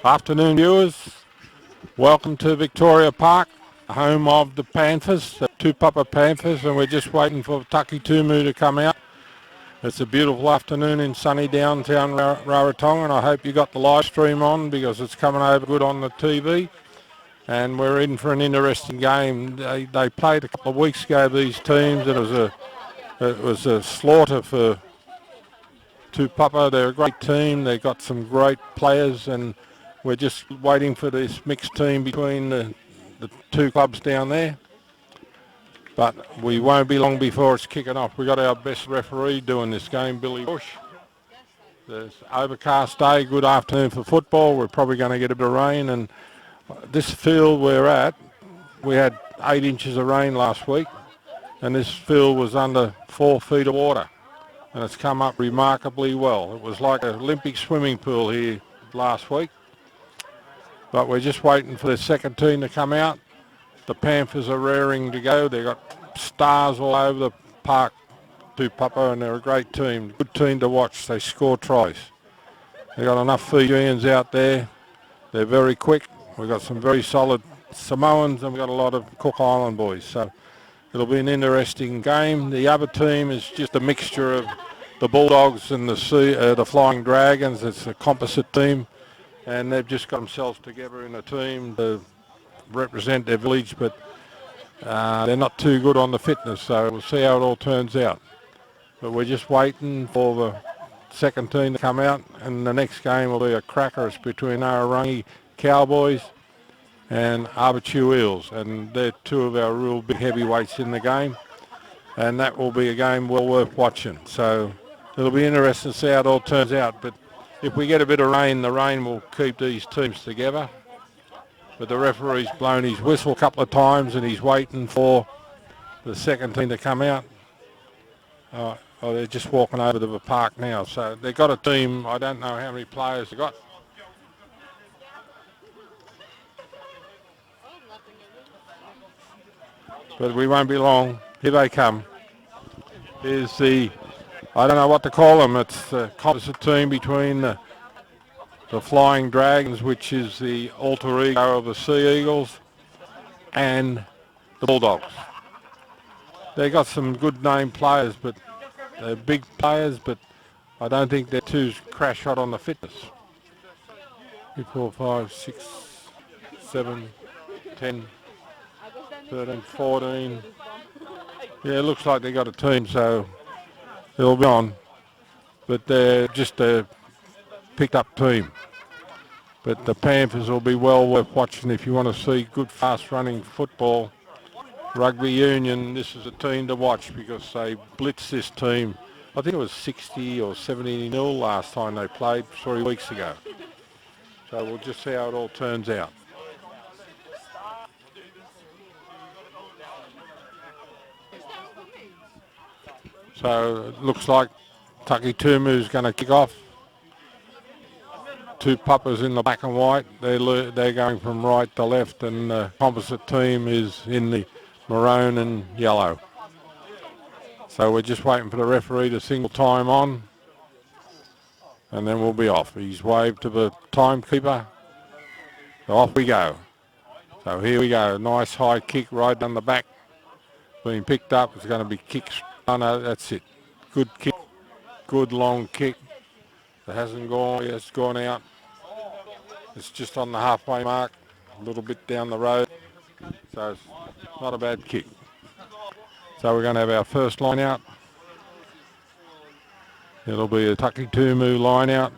Afternoon viewers, welcome to Victoria Park, home of the Panthers, the Tupapa Panthers, and we're just waiting for Takitumu to come out. It's a beautiful afternoon in sunny downtown Rarotonga, and I hope you got the live stream on because it's coming over good on the TV. And we're in for an interesting game. They played a couple of weeks ago, these teams, and it was a slaughter for Tupapa. They're a great team. They've got some great players, and we're just waiting for this mixed team between the two clubs down there. But we won't be long before it's kicking off. We've got our best referee doing this game, Billy Bush. There's overcast day, good afternoon for football. We're probably going to get a bit of rain. And this field we're at, we had 8 inches of rain last week. And this field was under 4 feet of water. And it's come up remarkably well. It was like an Olympic swimming pool here last week. But we're just waiting for the second team to come out. The Panthers are raring to go. They've got stars all over the park, Tupapa, and they're a great team. Good team to watch. They score tries. They've got enough Fijians out there. They're very quick. We've got some very solid Samoans, and we've got a lot of Cook Island boys. So it'll be an interesting game. The other team is just a mixture of the Bulldogs and the Flying Dragons. It's a composite team. And they've just got themselves together in a team to represent their village, but they're not too good on the fitness, so we'll see how it all turns out. But we're just waiting for the second team to come out, and the next game will be a cracker. It's between Ararangi Cowboys and Abitu Eels, and they're two of our real big heavyweights in the game, and that will be a game well worth watching. So it'll be interesting to see how it all turns out. But if we get a bit of rain, the rain will keep these teams together. But the referee's blown his whistle a couple of times and he's waiting for the second team to come out. Oh, they're just walking over to the park now. So they've got a team. I don't know how many players they've got. But we won't be long. Here they come. Here's the, I don't know what to call them. It's the composite team between the Flying Dragons, which is the alter ego of the Sea Eagles, and the Bulldogs. They got some good name players, but they're big players, but I don't think they're too crash hot on the fitness. 3, 4, 5, 6, 7, 10, 13, 14. Yeah, it looks like they got a team, so it'll be on. But they're just a picked up team. But the Panthers will be well worth watching if you want to see good fast running football. Rugby union, this is a team to watch because they blitzed this team. I think it was 60 or 70 nil last time they played 3 weeks ago. So we'll just see how it all turns out. So it looks like Takitumu is going to kick off. Tupapa's in the black and white. They're going from right to left, and the composite team is in the maroon and yellow. So we're just waiting for the referee to single time on, and then we'll be off. He's waved to the timekeeper. So off we go. So here we go. Nice high kick right down the back. Being picked up. It's going to be kicked. Oh no, that's it. Good kick. Good long kick. It hasn't gone, it's gone out. It's just on the halfway mark, a little bit down the road. So it's not a bad kick. So we're going to have our first line out. It'll be a Takitumu line out.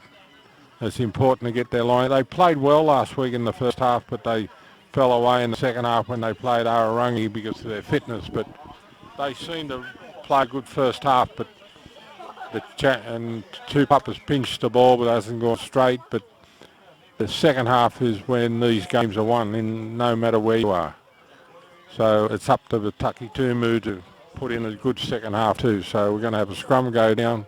It's important to get their line. They played well last week in the first half, but they fell away in the second half when they played Ararangi because of their fitness. But they seem to play a good first half, but and Tupapa's pinched the ball but hasn't gone straight, but the second half is when these games are won, no matter where you are. So it's up to the Takitumu to put in a good second half too. So we're going to have a scrum go down.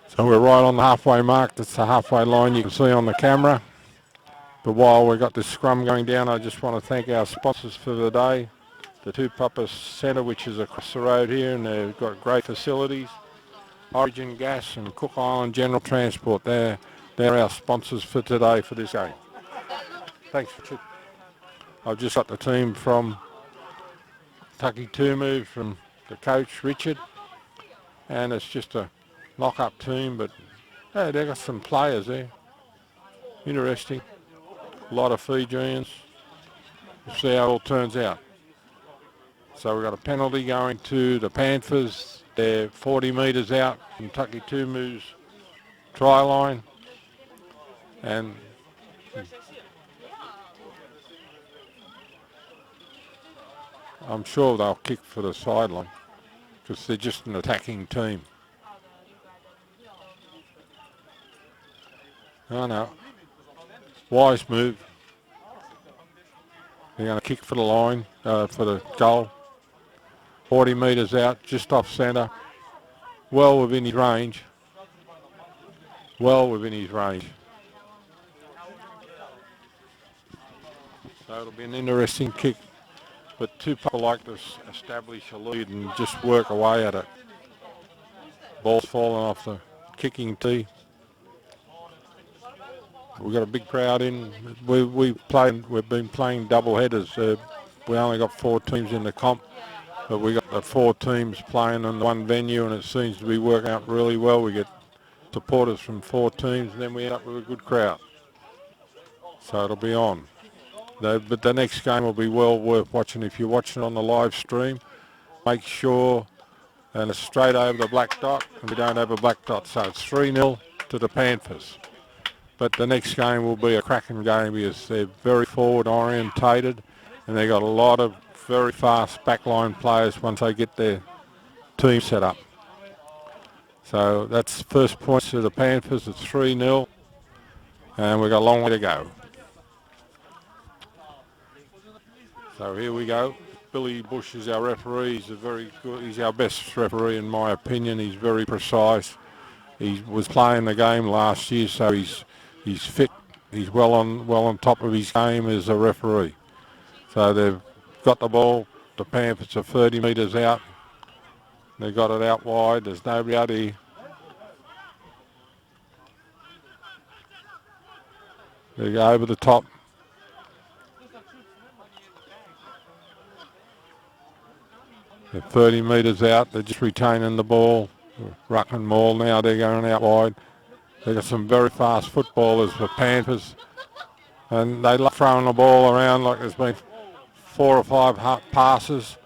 So we're right on the halfway mark. That's the halfway line you can see on the camera. But while we've got this scrum going down, I just want to thank our sponsors for the day. The Tupapa Centre, which is across the road here, and they've got great facilities. Origin Gas and Cook Island General Transport. They're our sponsors for today for this game. Thanks, Richard. I've just got the team from Takitumu from the coach, Richard. And it's just a knock-up team, but hey, they've got some players there. Interesting. A lot of Fijians. We'll see how it all turns out. So we've got a penalty going to the Panthers. They're 40 metres out from Takitumu's try line. And I'm sure they'll kick for the sideline because they're just an attacking team. Oh no. Wise move. They're going to kick for the line, for the goal. 40 metres out, just off centre. Well within his range. Well within his range. So it'll be an interesting kick. But Tupapa like to establish a lead and just work away at it. Ball's falling off the kicking tee. We've got a big crowd in. We've been playing double headers. We only got 4 teams in the comp, but we got the 4 teams playing in one venue, and it seems to be working out really well. We get supporters from 4 teams, and then we end up with a good crowd. So it'll be on. But the next game will be well worth watching. If you're watching on the live stream, make sure, and it's straight over the black dot, and we don't have a black dot, so it's 3-0 to the Panthers. But the next game will be a cracking game because they're very forward orientated and they've got a lot of very fast backline players once they get their team set up. So that's first points to the Panthers. It's 3-0 and we've got a long way to go. So here we go. Billy Bush is our referee. He's a very good, he's our best referee in my opinion. He's very precise. He was playing the game last year, so he's fit. He's well on top of his game as a referee. So they've got the ball. The Panthers are 30 metres out. They got it out wide. There's nobody out here. They go over the top. They're 30 metres out. They're just retaining the ball. Ruckman Mall now. They're going out wide. They've got some very fast footballers for Panthers. And they love throwing the ball around like there's been 4 or 5 passes.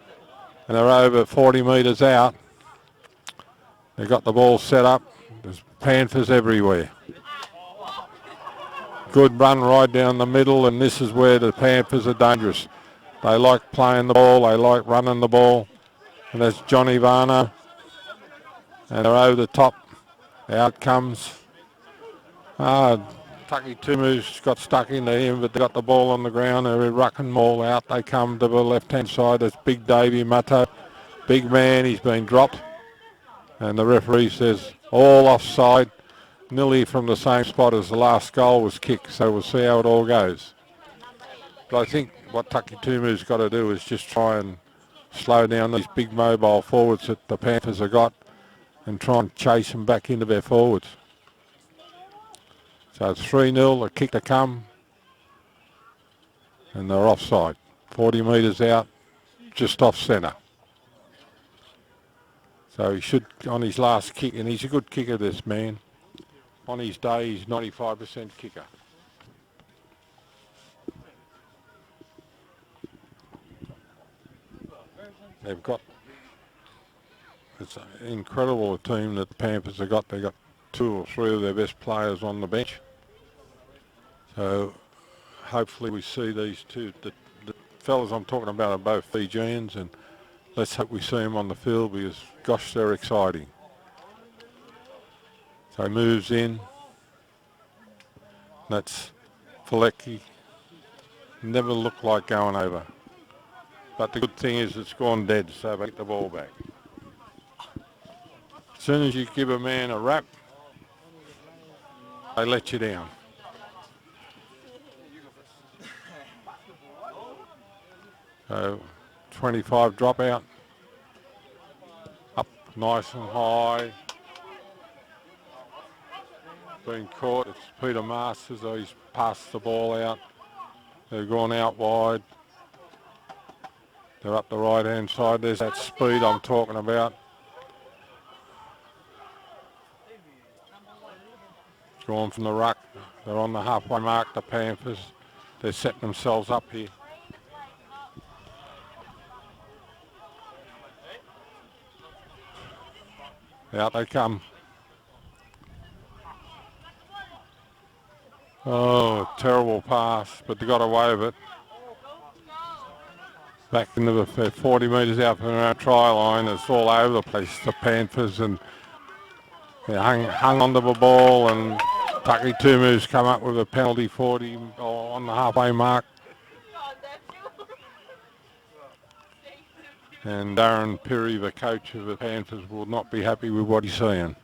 And they're over 40 metres out. They've got the ball set up. There's Panthers everywhere. Good run right down the middle, and this is where the Panthers are dangerous. They like playing the ball. They like running the ball. And that's Johnny Varner. And they're over the top. Out comes... Takitumu's got stuck into him, but they got the ball on the ground. They're rucking Mall out. They come to the left-hand side. That's Big Davey Mato. Big man, he's been dropped. And the referee says all offside, nearly from the same spot as the last goal was kicked. So we'll see how it all goes. But I think what Takitumu's got to do is just try and slow down these big mobile forwards that the Panthers have got and try and chase them back into their forwards. So it's 3-0, a kick to come, and they're offside. 40 metres out, just off centre. So he should, on his last kick, and he's a good kicker, this man. On his day, he's 95% kicker. They've got, it's an incredible team that the Panthers have got. They've got 2 or 3 of their best players on the bench. So hopefully we see these two. The fellas I'm talking about are both Fijians, and let's hope we see them on the field because, gosh, they're exciting. So he moves in. That's Falecki. Never looked like going over. But the good thing is it's gone dead, so they get the ball back. As soon as you give a man a rap, they let you down. So 25 dropout. Up nice and high. been caught. It's Peter Masters. He's passed the ball out. They've gone out wide. They're up the right-hand side. There's that speed I'm talking about. Gone from the ruck. They're on the halfway mark, the Panthers. They're setting themselves up here. Out they come. Oh, terrible pass, but they got away with it. Back into the 40 metres out from our try line. It's all over the place, the Panthers, and they hung onto the ball, and Takitumu's come up with a penalty 40 on the halfway mark. And Darren Perry, the coach of the Panthers, will not be happy with what he's seeing.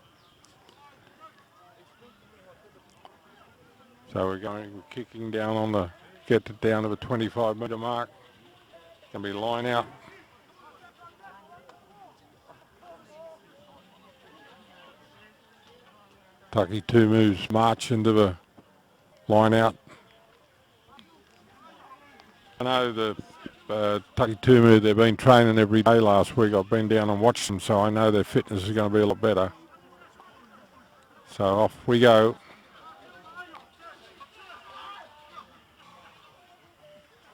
So we're kicking down on the, get it down to the 25 metre mark. Going to be line out. Takitumu's march into the line out. I know the Takitumu, they've been training every day last week. I've been down and watched them, so I know their fitness is going to be a lot better. So off we go.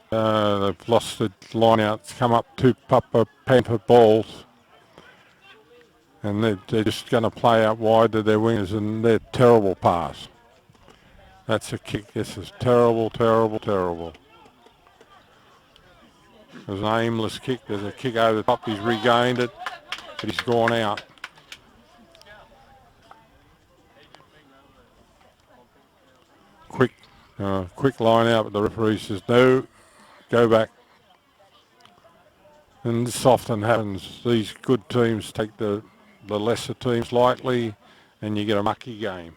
They've lost the line out. It's come up Tupapa Panther balls. And they're just going to play out wide to their wingers, and they're terrible pass. That's a kick. This is terrible, terrible, terrible. There's an aimless kick. There's a kick over the top. He's regained it, but he's gone out. Quick line out, but the referee says, no, go back. And this often happens. These good teams take the lesser teams lightly, and you get a mucky game.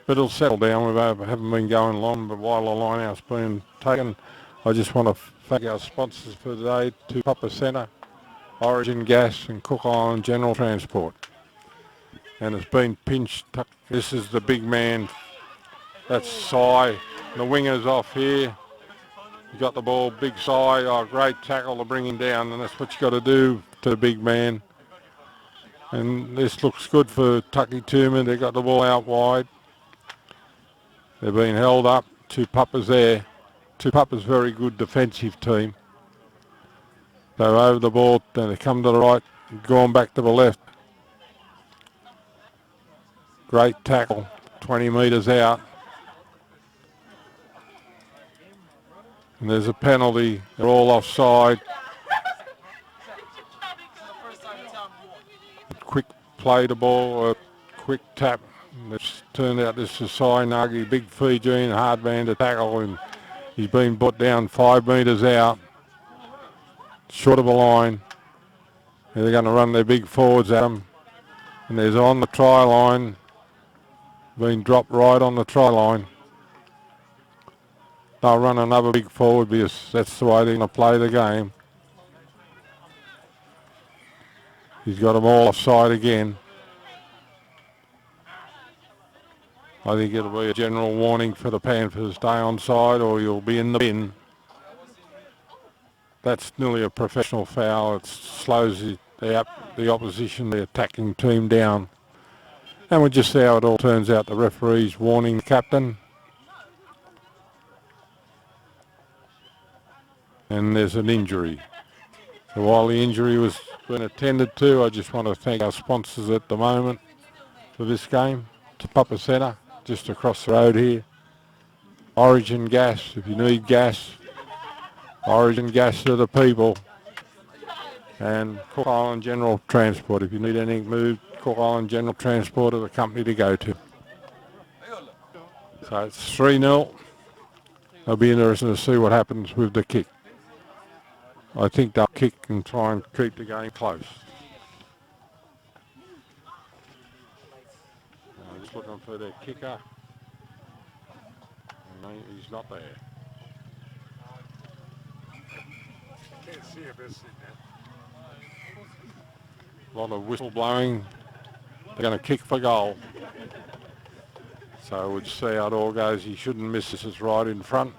But it'll settle down. We haven't been going long, but while the line out's been taken, I just want to thank our sponsors for today, Tupapa Centre, Origin Gas and Cook Island General Transport. And it's been pinched. This is the big man. That's Sai. The winger's off here. You got the ball, big Sai. Oh, great tackle to bring him down, and that's what you got to do to the big man. And this looks good for Takitumu. They got the ball out wide. They're being held up. Tupapa's there. Tupapa's very good defensive team. They're over the ball, then they come to the right, going back to the left. Great tackle, 20 metres out. And there's a penalty. They're all offside. Quick play the ball, a quick tap. It's turned out this is Sai Nagi, big Fijian, hard man to tackle, and he's been brought down 5 metres out, short of a line. And they're going to run their big forwards at him. And there's on the try line, been dropped right on the try line. They'll run another big forward because that's the way they're going to play the game. He's got them all offside again. I think it'll be a general warning for the Panthers, stay onside or you'll be in the bin. That's nearly a professional foul. It slows the opposition, the attacking team down. And we'll just see how it all turns out. The referee's warning the captain. And there's an injury. So while the injury was being attended to, I just want to thank our sponsors at the moment for this game. Tupapa Centre, just across the road here. Origin Gas, if you need gas. Origin Gas to the people. And Cook Island General Transport. If you need anything moved, Cook Island General Transport are the company to go to. So it's 3-0. It'll be interesting to see what happens with the kick. I think they'll kick and try and keep the game close. Just looking for their kicker. No, he's not there. Can't see if it's in there. A lot of whistle blowing. They're going to kick for goal. So we'll see how it all goes. He shouldn't miss this. It's right in front.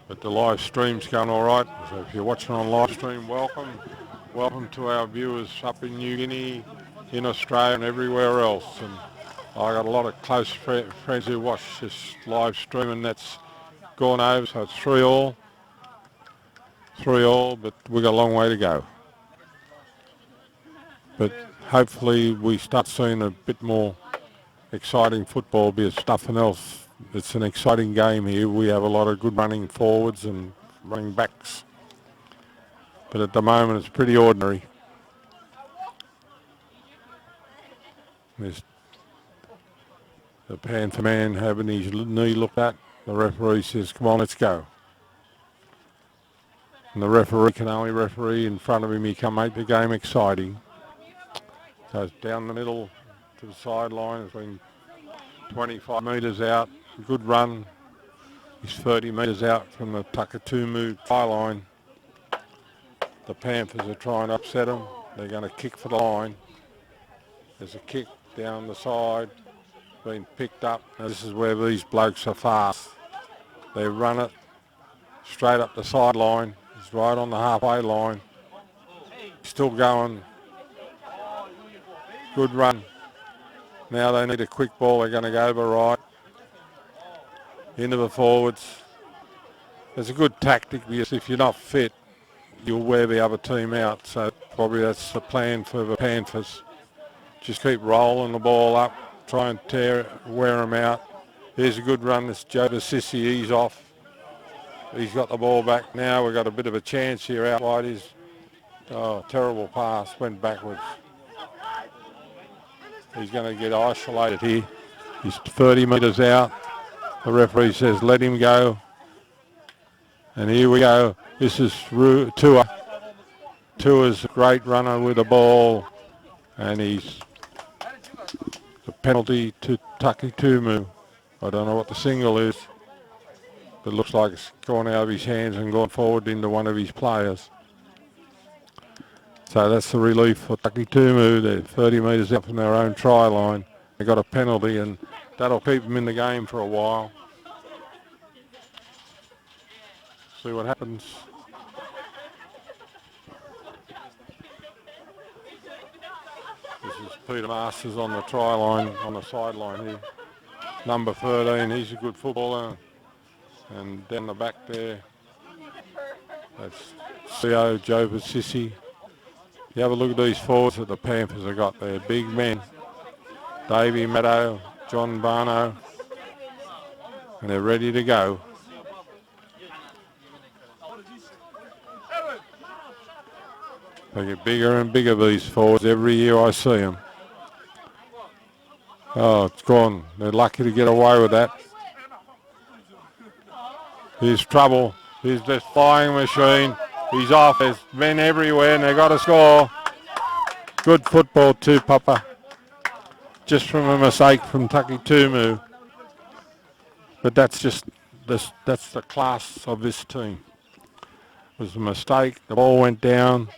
But the live stream's going all right. So if you're watching on live stream, welcome. Welcome to our viewers up in New Guinea, in Australia and everywhere else. And I got a lot of close friends who watch this live stream, and that's gone over. So it's 3-3, but we've got a long way to go. But hopefully we start seeing a bit more exciting football, be it nothing else. It's an exciting game here. We have a lot of good running forwards and running backs. But at the moment it's pretty ordinary. There's the Panther man having his knee looked at. The referee says, come on, let's go. And the referee can only referee in front of him. He can make the game exciting. So it's down the middle to the sideline. It's been 25 metres out. Good run. He's 30 metres out from the Takitumu try line. The Panthers are trying to upset him. They're going to kick for the line. There's a kick down the side, been picked up. Now this is where these blokes are fast. They run it straight up the sideline. He's right on the halfway line. Still going. Good run. Now they need a quick ball. They're going to go over right. Into the forwards. It's a good tactic because if you're not fit, you'll wear the other team out. So probably that's the plan for the Panthers. Just keep rolling the ball up, try and wear them out. Here's a good run. This Joe Sissy, he's off. He's got the ball back now. We've got a bit of a chance here out wide. He's, terrible pass, went backwards. He's going to get isolated here. He's 30 metres out. The referee says, let him go. And here we go. This is Tua. Tua's a great runner with the ball. And he's the penalty to Takitumu. I don't know what the single is. But it looks like it's gone out of his hands and gone forward into one of his players. So that's the relief for Takitumu. They're 30 metres up from their own try line. They got a penalty and that'll keep them in the game for a while. See what happens. This is Peter Masters on the try line, on the sideline here. Number 13, he's a good footballer. And down the back there, that's CO Joe Sissy. You have a look at these forwards that the Panthers have got there. Big men. Davey Meadow, John Barno. And they're ready to go. They get bigger and bigger, these forwards, every year I see them. Oh, it's gone. They're lucky to get away with that. Here's trouble. Here's this flying machine. He's off. There's men everywhere and they've got to score. Good football too, Papa. Just from a mistake from Takitumu. But that's just that's the class of this team. It was a mistake. The ball went down.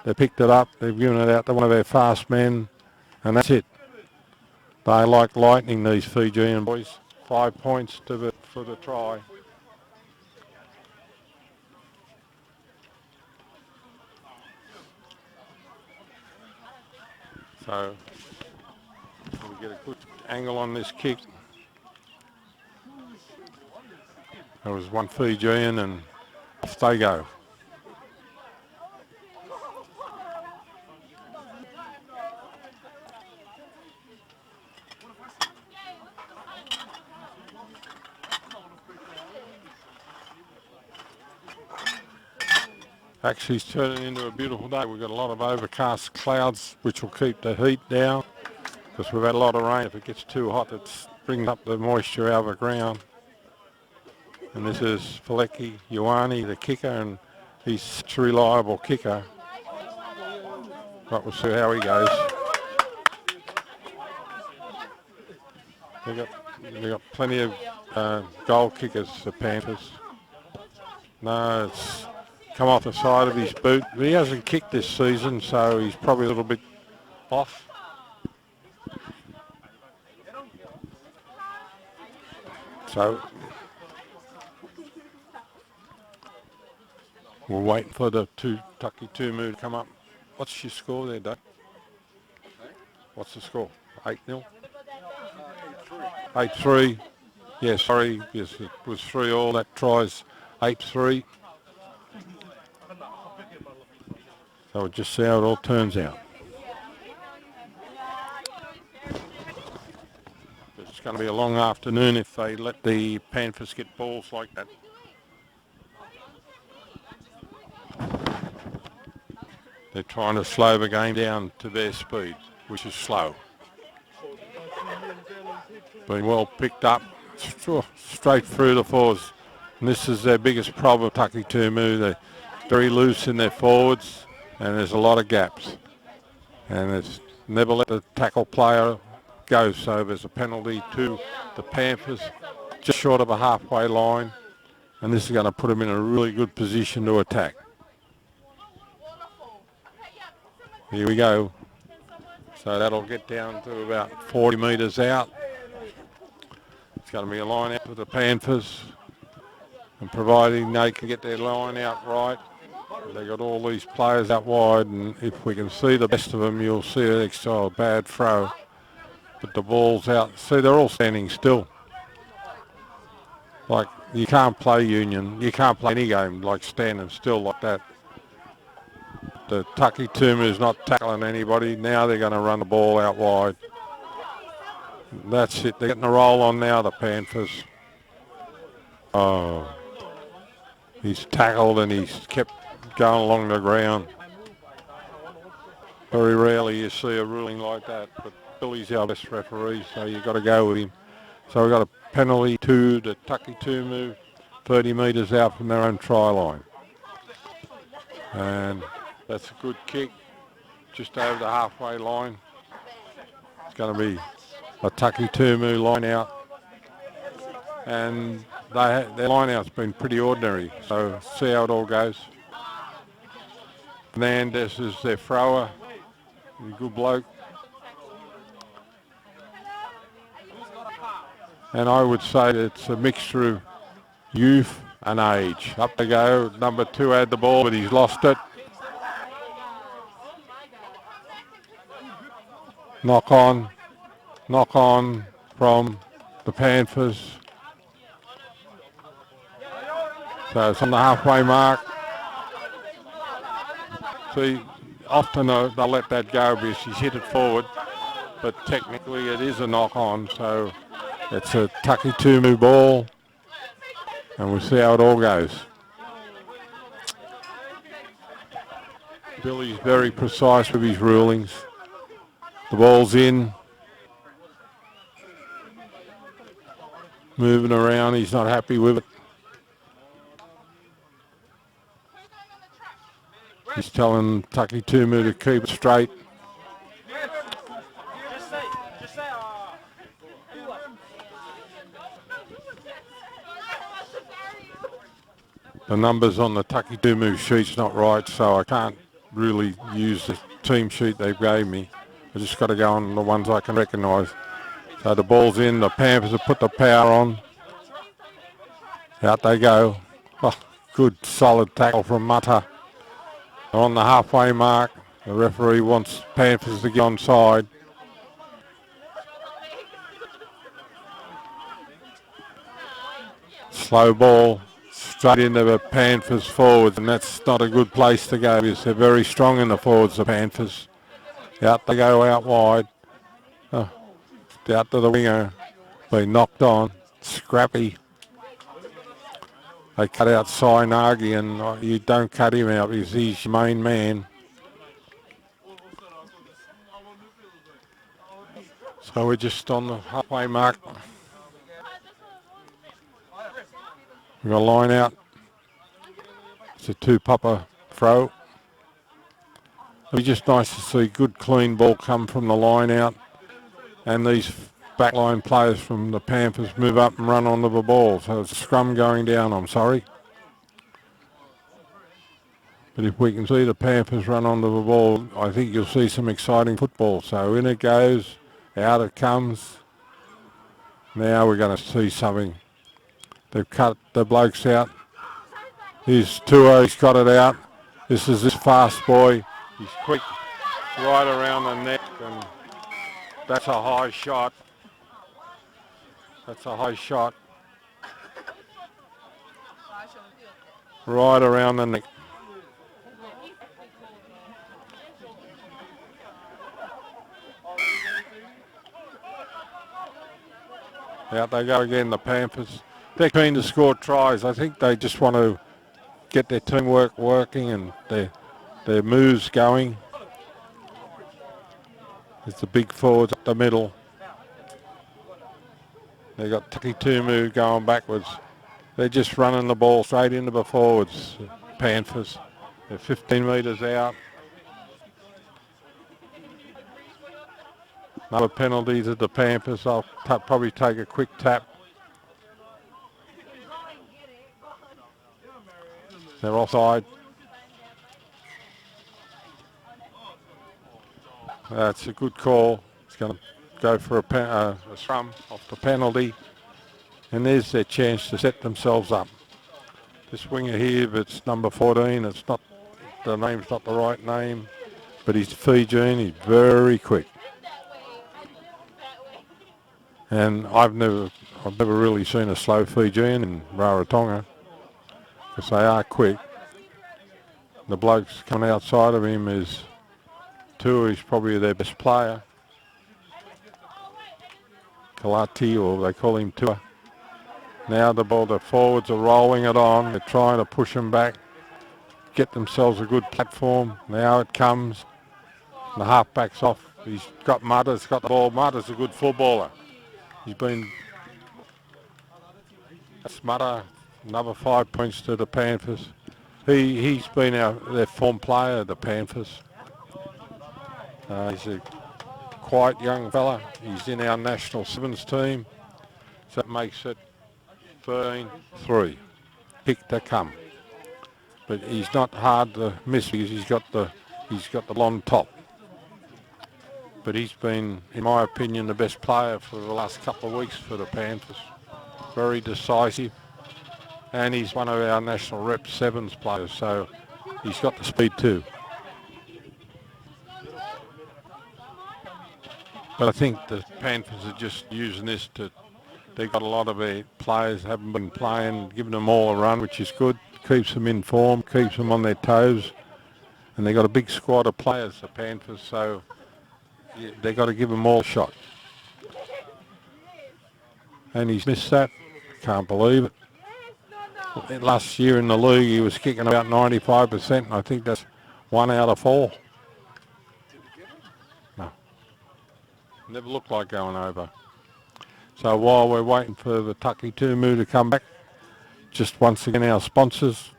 They picked it up. They've given it out to one of their fast men. And that's it. They like lightning, these Fijian boys. 5 points for the try. So we get a good angle on this kick. There was one Fijian and off they go. Actually, it's turning into a beautiful day. We've got a lot of overcast clouds, which will keep the heat down, because we've had a lot of rain. If it gets too hot, it brings up the moisture out of the ground. And this is Faleki Ioane, the kicker, and he's such a reliable kicker. But we'll see how he goes. They've got plenty of goal kickers, the Panthers. No, it's come off the side of his boot. He hasn't kicked this season, so he's probably a little bit off. So we're waiting for the Takitumu to come up. What's your score there, Dave? What's the score? 8-0? 8-3. Yeah, sorry. Yes, it was 3-all. That tries 8-3. So we'll just see how it all turns out. It's going to be a long afternoon if they let the Panthers get balls like that. They're trying to slow the game down to their speed, which is slow. Been well picked up, straight through the forwards. And this is their biggest problem, Takitumu. They're very loose in their forwards, and there's a lot of gaps. And it's never let the tackle player go, so there's a penalty to the Panthers, just short of a halfway line. And this is going to put them in a really good position to attack. Here we go. So that'll get down to about 40 metres out. It's going to be a line out to the Panthers. And providing they can get their line out right, they've got all these players out wide, and if we can see the best of them, you'll see an extra bad throw. But the ball's out. See, they're all standing still. Like, you can't play union. You can't play any game like standing still like that. The Takitumu is not tackling anybody. Now they're going to run the ball out wide. That's it. They're getting a roll on now, the Panthers. Oh. He's tackled and he's kept going along the ground. Very rarely you see a ruling like that, but Billy's our best referee, so you've got to go with him. So we've got a penalty to the Takitumu, 30 metres out from their own try line. And that's a good kick, just over the halfway line. It's going to be a Takitumu line out. And their line out's been pretty ordinary, so see how it all goes. Fernandez is their thrower. He's a good bloke. And I would say it's a mixture of youth and age. Up they go. Number 2 had the ball, but he's lost it. Knock on from the Panthers. So it's on the halfway mark. See, often they'll let that go because he's hit it forward, but technically it is a knock on, so it's a Takitumu ball, and we'll see how it all goes. Billy's very precise with his rulings. The ball's in. Moving around, he's not happy with it. He's telling Takitumu to keep it straight. The numbers on the Takitumu sheet's not right, so I can't really use the team sheet they gave me. I just got to go on the ones I can recognise. So the ball's in, the Panthers have put the power on. Out they go. Oh, good solid tackle from Mata. On the halfway mark, the referee wants Panthers to get onside. Slow ball straight into the Panthers forwards, and that's not a good place to go because they're very strong in the forwards, the Panthers. Out they go out wide. Oh, out to the winger. Been knocked on. Scrappy. They cut out Sainagi, and you don't cut him out because he's your main man. So we're just on the halfway mark. We've got a line out. It's a Tupapa throw. It'll be just nice to see good clean ball come from the line out, and these backline players from the Panthers move up and run onto the ball. So it's a scrum going down, I'm sorry. But if we can see the Panthers run onto the ball, I think you'll see some exciting football. So in it goes, out it comes. Now we're going to see something. They've cut the blokes out. Here's Tua, he's got it out. This is this fast boy. He's quick, right around the neck, and that's a high shot. That's a high shot. Right around the neck. Out they go again, the Panthers. They're keen to score tries. I think they just want to get their teamwork working and their moves going. There's the big forwards up the middle. They got Takitumu going backwards. They're just running the ball straight into the forwards, Panthers. They're 15 metres out. Another penalty to the Panthers. I'll probably take a quick tap. They're offside. That's a good call. It's going to go for a scrum off the penalty. And there's their chance to set themselves up. This winger here, it's number 14. It's not, the name's not the right name, but he's Fijian. He's very quick. And I've never really seen a slow Fijian in Rarotonga, because they are quick. The blokes coming outside of him is Tua, is probably their best player. Kalati, or they call him Tua. Now the forwards are rolling it on. They're trying to push them back, get themselves a good platform. Now it comes. The halfback's off. He's got Mutters, got the ball. Mutters a good footballer. He's been... That's Mutter. Another 5 points to the Panthers. He's been their form player, the Panthers. He's a quiet young fella. He's in our national sevens team. So that makes it 13-3. Pick to come. But he's not hard to miss because he's got the long top. But he's been, in my opinion, the best player for the last couple of weeks for the Panthers. Very decisive. And he's one of our national rep sevens players, so he's got the speed too. But I think the Panthers are just using this to, they've got a lot of their players haven't been playing, giving them all a run, which is good. Keeps them in form, keeps them on their toes. And they've got a big squad of players, the Panthers, so they've got to give them all a shot. And he's missed that. Can't believe it. Last year in the league, he was kicking about 95%, and I think that's 1 out of 4. No. Never looked like going over. So while we're waiting for the Takitumu to come back, just once again our sponsors.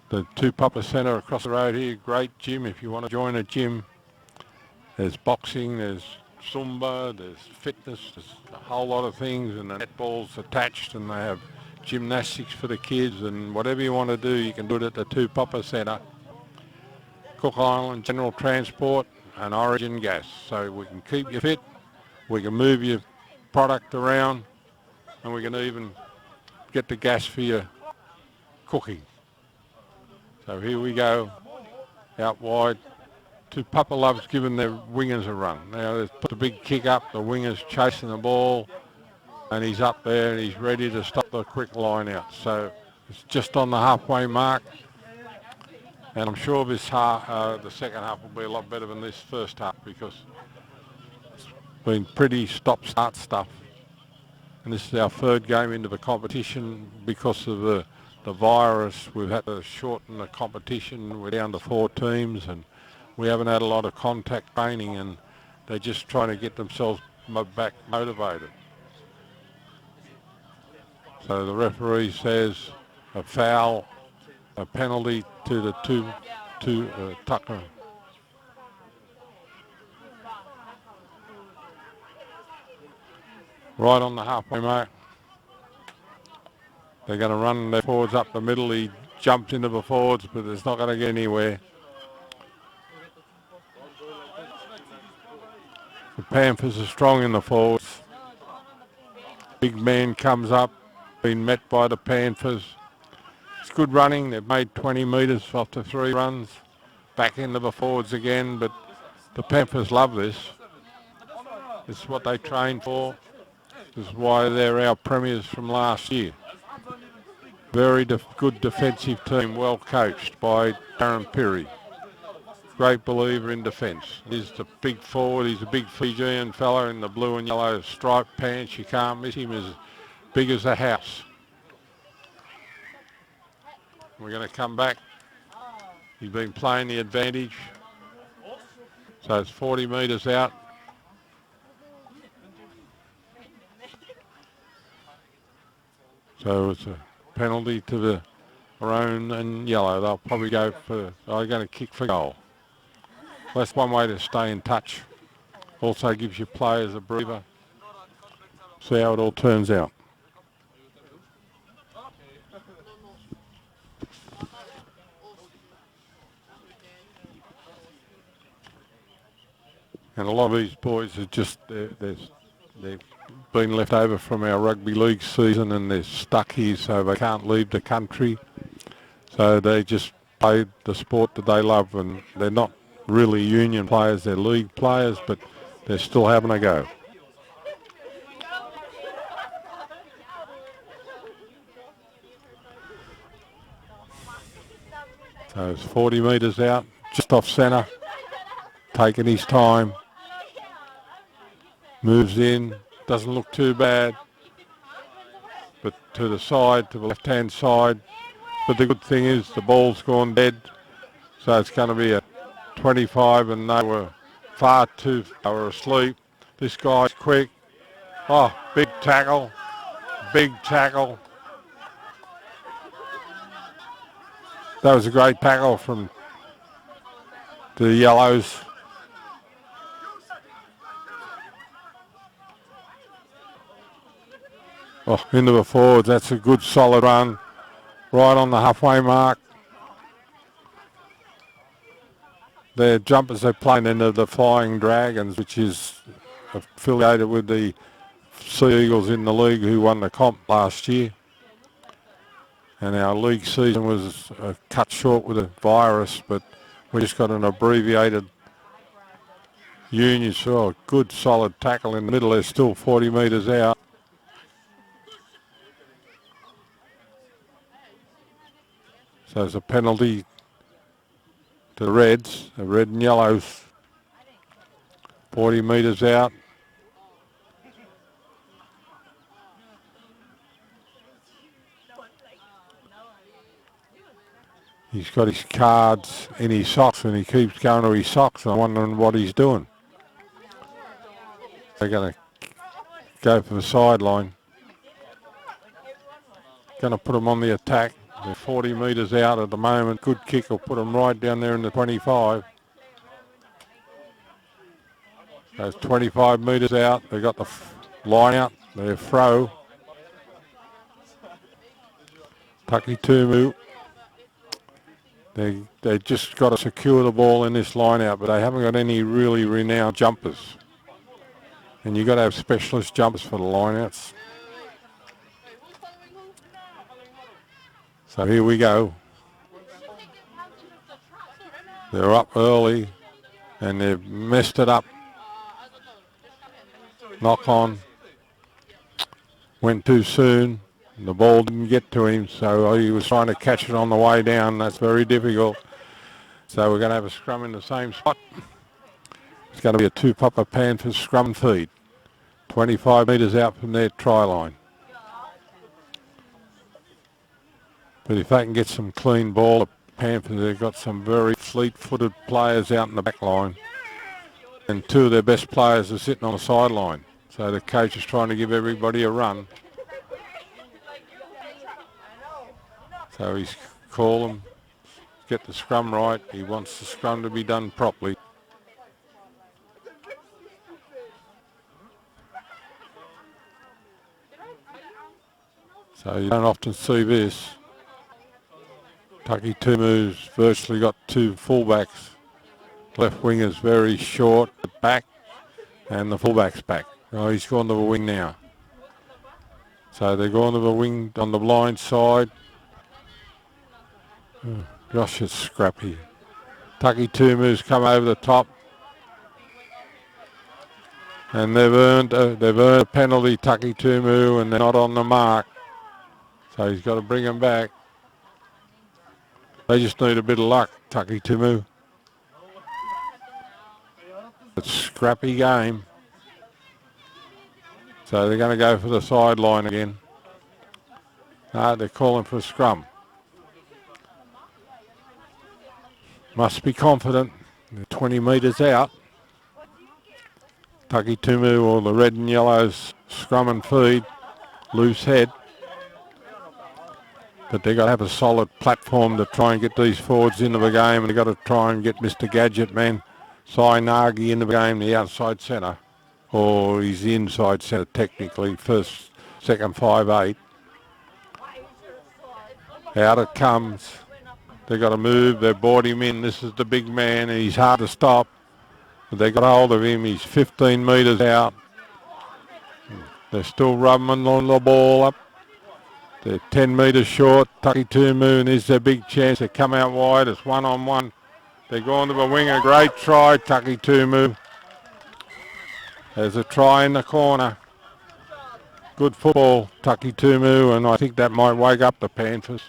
The Tupapa Centre across the road here, great gym if you want to join a gym. There's boxing, there's Zumba, there's fitness, there's a whole lot of things, and the netball's attached, and they have gymnastics for the kids, and whatever you want to do, you can do it at the Tupapa Centre. Cook Island General Transport and Origin Gas. So we can keep you fit, we can move your product around, and we can even get the gas for your cooking. So here we go, out wide. Tupapa loves giving their wingers a run. Now they've put the big kick up, the winger's chasing the ball, and he's up there and he's ready to stop the quick line out. So it's just on the halfway mark, and I'm sure this half, the second half will be a lot better than this first half, because it's been pretty stop-start stuff. And this is our third game into the competition. Because of the virus, we've had to shorten the competition. We're down to 4 teams, and we haven't had a lot of contact training, and they're just trying to get themselves back motivated. So the referee says a foul, a penalty to the Tucker. Right on the halfway mark. They're going to run their forwards up the middle. He jumped into the forwards, but it's not going to get anywhere. The Panthers are strong in the forwards. Big man comes up, been met by the Panthers. It's good running. They've made 20 metres off the 3 runs. Back into the forwards again, but the Panthers love this. This is what they train for. This is why they're our premiers from last year. Very good defensive team, well coached by Darren Perry. Great believer in defence. He's the big forward. He's a big Fijian fella in the blue and yellow striped pants. You can't miss him. As big as a house. We're going to come back. He's been playing the advantage. So it's 40 metres out. So it's a penalty to the maroon and yellow. They'll probably go for, they're going to kick for goal. That's one way to stay in touch. Also gives your players a breather. See how it all turns out. And a lot of these boys are just, they've been left over from our rugby league season and they're stuck here, so they can't leave the country. So they just play the sport that they love, and they're not really union players, they're league players, but they're still having a go. So it's 40 metres out, just off centre, taking his time. Moves in, doesn't look too bad, but to the side, to the left-hand side. But the good thing is the ball's gone dead, so it's going to be a 25, and they were they were asleep. This guy's quick. Oh, big tackle, big tackle. That was a great tackle from the Yellows. Oh, into the forwards, that's a good solid run. Right on the halfway mark. Their jumpers are playing into the Flying Dragons, which is affiliated with the Sea Eagles in the league who won the comp last year. And our league season was cut short with a virus, but we just got an abbreviated union. So a good solid tackle in the middle. They're still 40 metres out. So there's a penalty to the Reds, the red and yellows, 40 metres out. He's got his cards in his socks and he keeps going to his socks. I'm wondering what he's doing. They're going to go for the sideline. Going to put them on the attack. They're 40 metres out at the moment. Good kick will put them right down there in the 25. Those 25 metres out. They've got the line out. They're throw. Takitumu. They just got to secure the ball in this line out, but they haven't got any really renowned jumpers. And you've got to have specialist jumpers for the line outs. So here we go. They're up early and they've messed it up. Knock on. Went too soon. The ball didn't get to him, so he was trying to catch it on the way down. That's very difficult. So we're going to have a scrum in the same spot. It's going to be a Tupapa Panthers scrum feed. 25 metres out from their try line. But if they can get some clean ball, the Panthers have got some very fleet-footed players out in the back line. And 2 of their best players are sitting on the sideline. So the coach is trying to give everybody a run. So he's call them, get the scrum right. He wants the scrum to be done properly. So you don't often see this. Takitumu's virtually got two fullbacks. Left wing is very short at back, and the fullback's back. Oh, he's gone to the wing now. So they're going to the wing on the blind side. Oh, gosh, it's scrappy. Takitumu's come over the top. And they've earned a penalty, Takitumu, and they're not on the mark. So he's got to bring them back. They just need a bit of luck, Takitumu. It's a scrappy game. So they're going to go for the sideline again. They're calling for a scrum. Must be confident. They're 20 metres out. Takitumu or the red and yellows scrum and feed. Loose head. But they've got to have a solid platform to try and get these forwards into the game, and they've got to try and get Mr. Gadget Man, Sainagi, into the game, the outside centre. Or he's the inside centre technically, first, second 5'8". Out it comes. They've got to move, they've brought him in. This is the big man, and he's hard to stop. But they got hold of him, he's 15 metres out. They're still rubbing on the ball up. They're 10 metres short. Takitumu, and there's their big chance. They come out wide. It's 1-on-1. They're going to the wing. A great try, Takitumu. There's a try in the corner. Good football, Takitumu, and I think that might wake up the Panthers.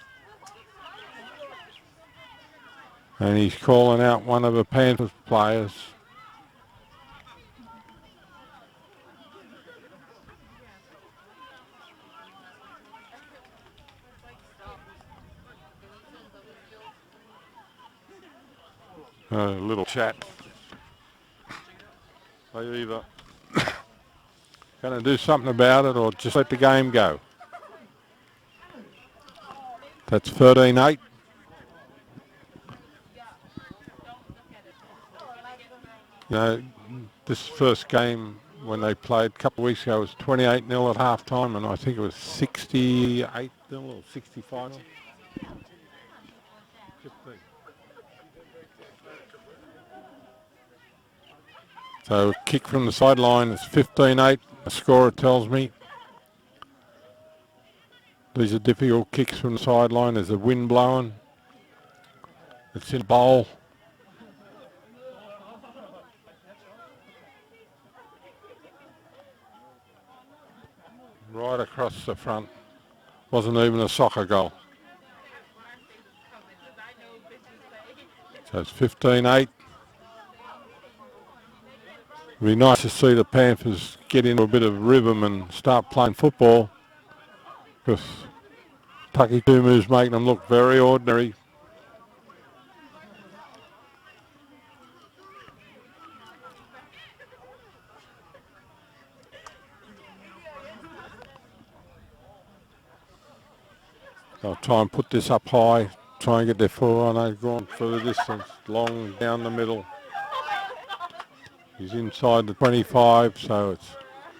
And he's calling out one of the Panthers players. A little chat. They either going to do something about it or just let the game go. That's 13-8. You know, this first game when they played a couple of weeks ago was 28-0 at half time, and I think it was 68-0 or 65-0. So kick from the sideline, it's 15-8, the scorer tells me. These are difficult kicks from the sideline. There's a wind blowing. It's in a bowl. Right across the front. Wasn't even a soccer goal. So it's 15-8. It'd be nice to see the Panthers get into a bit of rhythm and start playing football, because Takitumu's making them look very ordinary. They'll try and put this up high, try and get their foot on. They've gone for the distance, long down the middle. He's inside the 25, so it's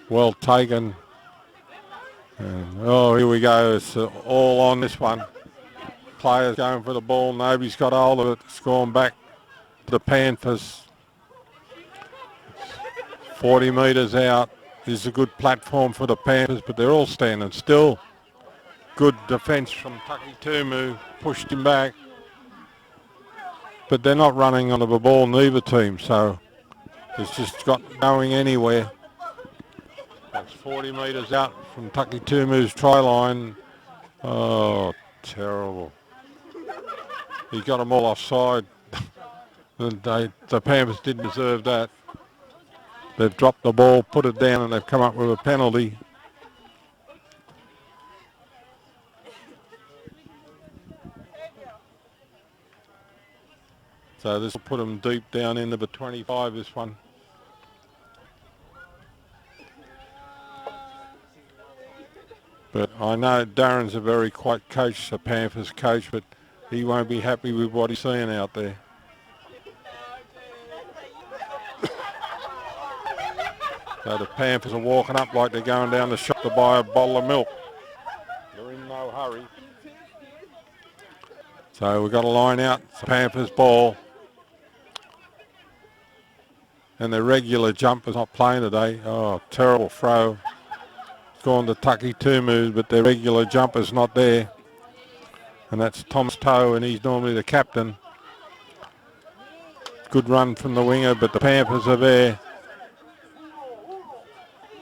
well taken. And, oh, here we go. It's all on this one. Players going for the ball. Nobody's got hold of it. It's gone back to the Panthers. 40 metres out. This is a good platform for the Panthers, but they're all standing still. Good defence from Takitumu. Pushed him back. But they're not running onto the ball, neither team, so it's just got going anywhere. That's 40 metres out from Takitumu's try line. Oh, terrible. He got them all offside. The Panthers didn't deserve that. They've dropped the ball, put it down, and they've come up with a penalty. So this will put them deep down into the 25, this one. But I know Darren's a very quiet coach, the Panthers coach, but he won't be happy with what he's seeing out there. So the Panthers are walking up like they're going down the shop to buy a bottle of milk. They're in no hurry. So we've got a line out. It's the Panthers ball. And their regular jumper's not playing today. Oh, terrible throw. It's gone to Takitumu, but their regular jumper's not there. And that's Tom's toe, and he's normally the captain. Good run from the winger, but the Panthers are there.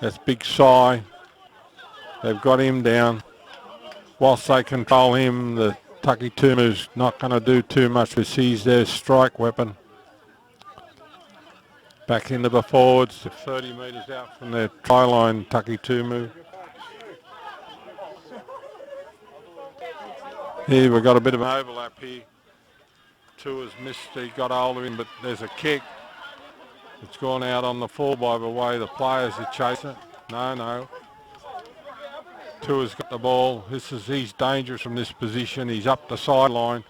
That's Big Si. They've got him down. Whilst they control him, the Takitumu's not going to do too much because he's their strike weapon. Back into the forwards, 30 metres out from their try line, Takitumu. Here we've got a bit of an overlap here. Tua's missed, he got hold of him, but there's a kick. It's gone out on the full by the way the players are chasing it. No. Tua's got the ball. He's dangerous from this position. He's up the sideline.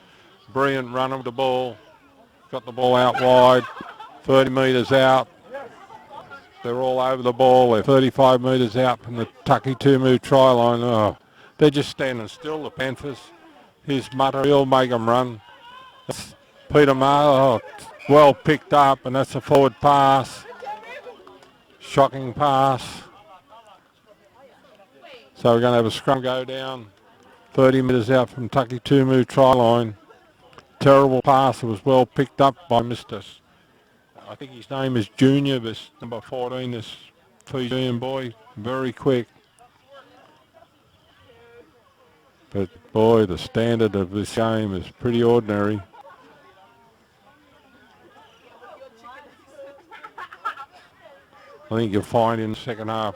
Brilliant run of the ball. Got the ball out wide. 30 metres out. They're all over the ball. They're 35 metres out from the Takitumu try line. Oh, they're just standing still, the Panthers. Here's Mutter. He'll make them run. That's Peter Marr. Oh, well picked up, and that's a forward pass. Shocking pass. So we're going to have a scrum go down. 30 metres out from Takitumu try line. Terrible pass. It was well picked up by Mr. I think his name is Junior, this number 14, this Fijian boy. Very quick. But boy, the standard of this game is pretty ordinary. I think you'll find in the second half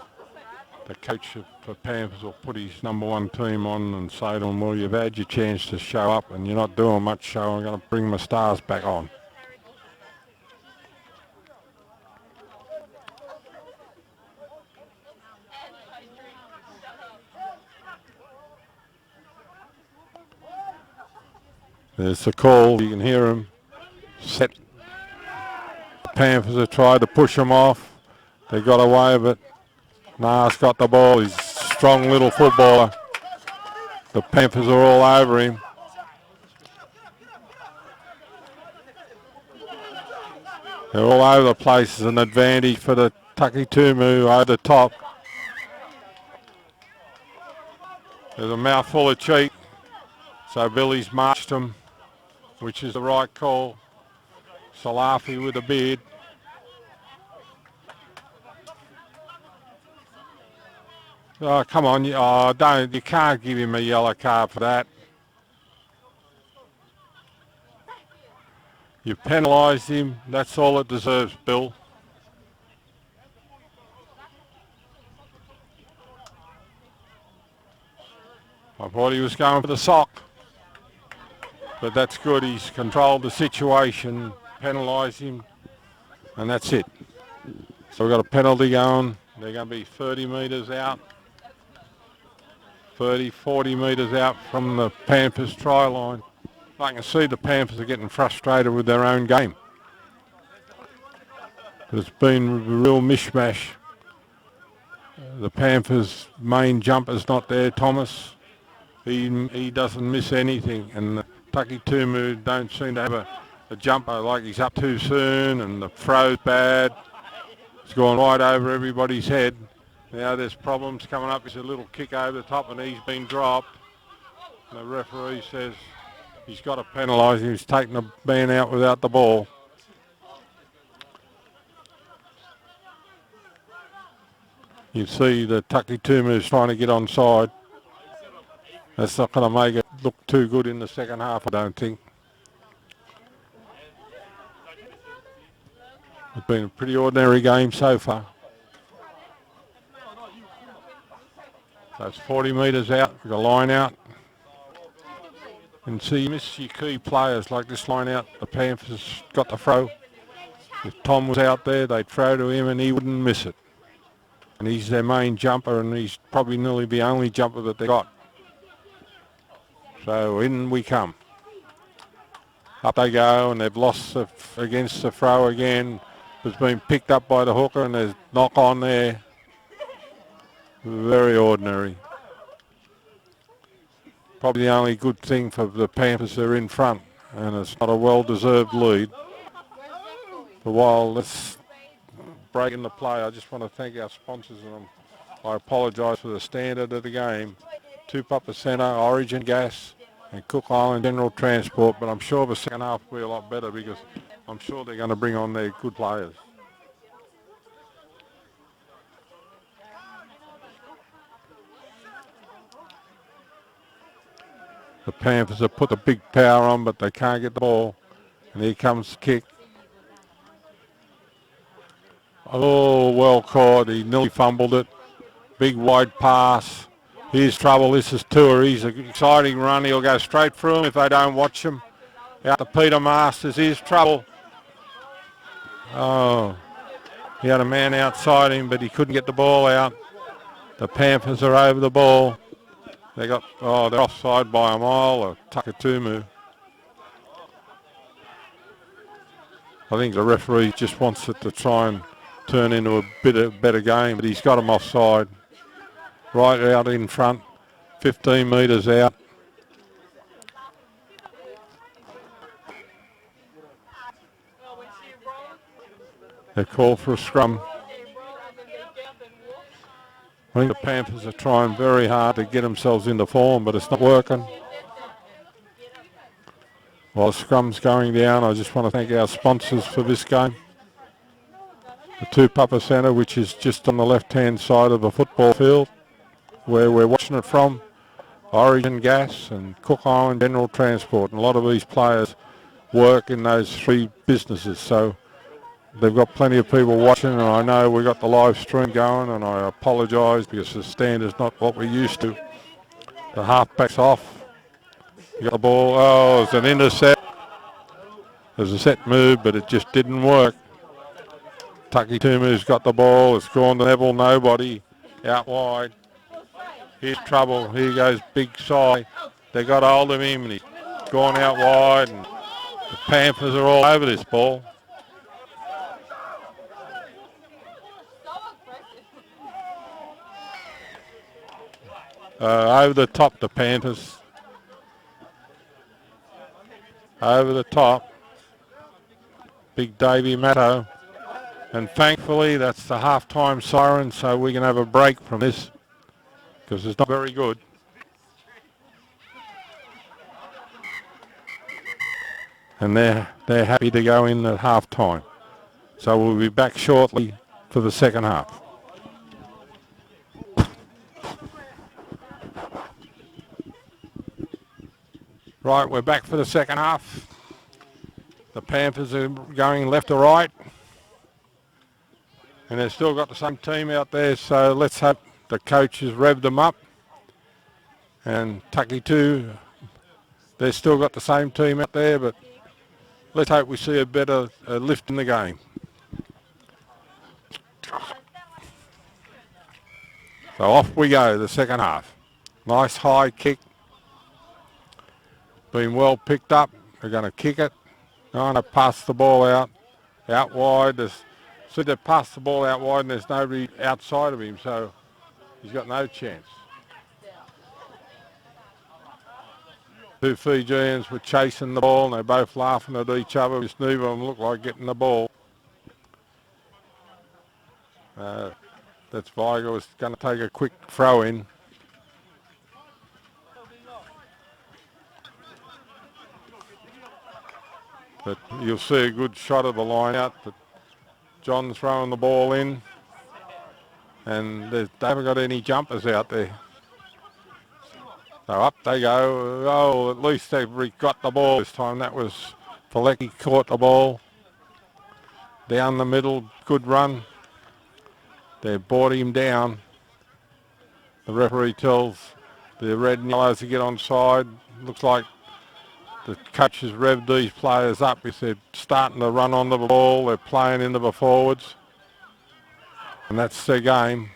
the coach for Panthers will put his number one team on and say to them, well, you've had your chance to show up and you're not doing much, so I'm going to bring my stars back on. There's the call. You can hear him. Set. The Panthers have tried to push him off. They got away with it. Nas got the ball. He's a strong little footballer. The Panthers are all over him. They're all over the place. It's an advantage for the Takitumu over the top. There's a mouthful of cheek. So Billy's marched him, which is the right call. Salafi with a beard. Oh, come on. Oh, you can't give him a yellow card for that. You penalised him. That's all it deserves, Bill. I thought he was going for the sock. But that's good. He's controlled the situation, penalised him, and that's it. So we've got a penalty going. They're going to be 30 metres out. 30, 40 metres out from the Panthers try line. I can see the Panthers are getting frustrated with their own game. It's been a real mishmash. The Panthers' main jumper's not there, Thomas. He doesn't miss anything, and the Takitumu don't seem to have a jumper, like he's up too soon, and the throw's bad. It's gone right over everybody's head. Now there's problems coming up. There's a little kick over the top and he's been dropped. And the referee says he's got to penalise him. He's taking the man out without the ball. You see the Takitumu is trying to get onside. That's not going to make it look too good in the second half, I don't think. It's been a pretty ordinary game so far. So it's 40 metres out, with a line out. And see, you miss your key players like this line out. The Panthers got the throw. If Tom was out there, they'd throw to him and he wouldn't miss it. And he's their main jumper, and he's probably nearly the only jumper that they got. So in we come. Up they go, and they've lost against the throw again. It's been picked up by the hooker, and there's knock on there. Very ordinary. probably the only good thing for the Panthers, they're in front, and it's not a well-deserved lead. But while let's break in the play, I just want to thank our sponsors, and I apologise for the standard of the game. Tupapa Centre, Origin Gas, and Cook Island General Transport, but I'm sure the second half will be a lot better because I'm sure they're going to bring on their good players. The Panthers have put the big power on, but they can't get the ball. And here comes the kick. Oh, well caught. He nearly fumbled it. Big wide pass. Here's trouble. This is Tour. He's an exciting run. He'll go straight through him if they don't watch him. Out to Peter Masters. Here's trouble. Oh, he had a man outside him, but he couldn't get the ball out. The Panthers are over the ball. They're offside by a mile, or Takitumu. I think the referee just wants it to try and turn into a better game, but he's got him offside. Right out in front, 15 metres out. They call for a scrum. I think the Panthers are trying very hard to get themselves into form, but it's not working. While the scrum's going down, I just want to thank our sponsors for this game. The Tupapa Centre, which is just on the left-hand side of the football field, where we're watching it from. Origin Gas and Cook Island General Transport. And a lot of these players work in those three businesses, so they've got plenty of people watching, and I know we've got the live stream going, and I apologise because the standard's not what we're used to. The halfback's off. You got the ball. Oh, it's an intercept. There's a set move, but it just didn't work. Takitumu's got the ball. It's gone to Neville. Nobody. Out wide. Here's trouble. Here goes Big Si. They got hold of him, and he's gone out wide, and the Panthers are all over this ball. Over the top, the Panthers. Over the top. Big Davey Matto. And thankfully, that's the half-time siren, so we can have a break from this because it's not very good. And they're happy to go in at half-time. So we'll be back shortly for the second half. Right, we're back for the second half. The Panthers are going left to right. And they've still got the same team out there, so let's hope the coach has revved them up. And Takitumu, they've still got the same team out there, but let's hope we see a better lift in the game. So off we go, the second half. Nice high kick. Been well picked up. They're going to kick it. Going to pass the ball out wide. So they pass the ball out wide and there's nobody outside of him, so he's got no chance. Two Fijians were chasing the ball and they're both laughing at each other. Just neither of them looked like getting the ball. That's Viger was going to take a quick throw in. But you'll see a good shot of the line out. But John's throwing the ball in, and they haven't got any jumpers out there. So up they go. Oh, at least they've got the ball this time. That was Pilecki caught the ball. Down the middle, good run. They brought him down. The referee tells the red and yellows to get on side. Looks like the coach has revved these players up. They're starting to run onto the ball. They're playing into the forwards. And that's their game.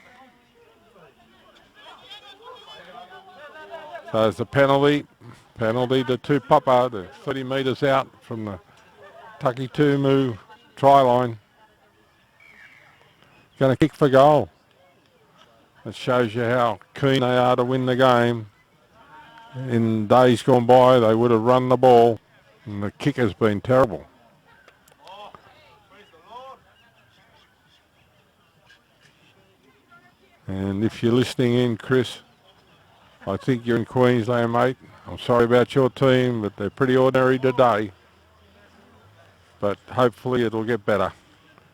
So there's a penalty. Penalty to Tupapa. They're 30 metres out from the Takitumu try line. Going to kick for goal. That shows you how keen they are to win the game. In days gone by, they would have run the ball, and the kick has been terrible. And if you're listening in, Chris, I think you're in Queensland, mate. I'm sorry about your team, but they're pretty ordinary today. But hopefully it'll get better.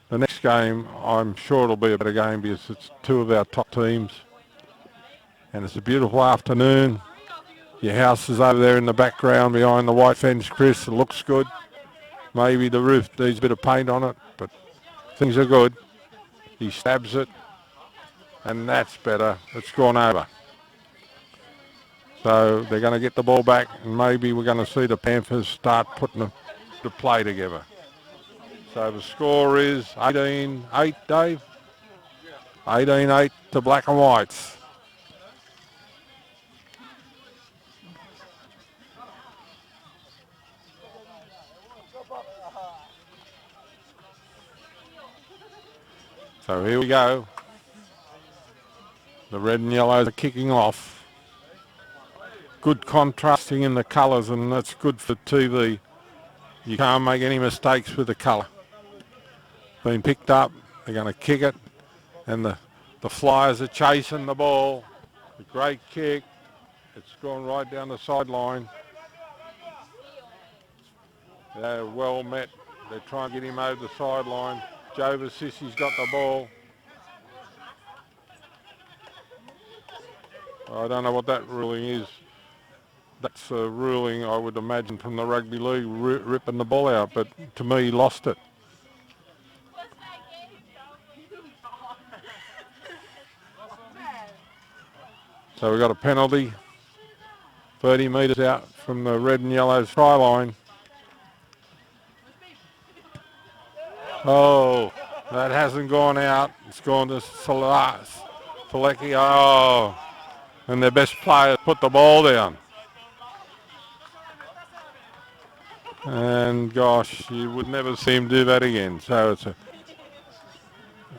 The next game, I'm sure it'll be a better game because it's two of our top teams. And it's a beautiful afternoon. Your house is over there in the background behind the white fence, Chris. It looks good. Maybe the roof needs a bit of paint on it, but things are good. He stabs it, and that's better. It's gone over. So they're going to get the ball back, and maybe we're going to see the Panthers start putting the play together. So the score is 18-8, Dave. 18-8 to Black and Whites. So here we go. The red and yellows are kicking off. Good contrasting in the colours, and that's good for TV. You can't make any mistakes with the colour. Been picked up, they're going to kick it, and the Flyers are chasing the ball. A great kick. It's gone right down the sideline. They're well met. They're trying to get him over the sideline. Joe Vasissi's got the ball. I don't know what that ruling is. That's a ruling, I would imagine, from the rugby league, ripping the ball out, but to me, he lost it. So we've got a penalty, 30 metres out from the red and yellow try line. Oh, that hasn't gone out. It's gone to Selecki. Oh, and their best player put the ball down. And gosh, you would never see him do that again. So it's a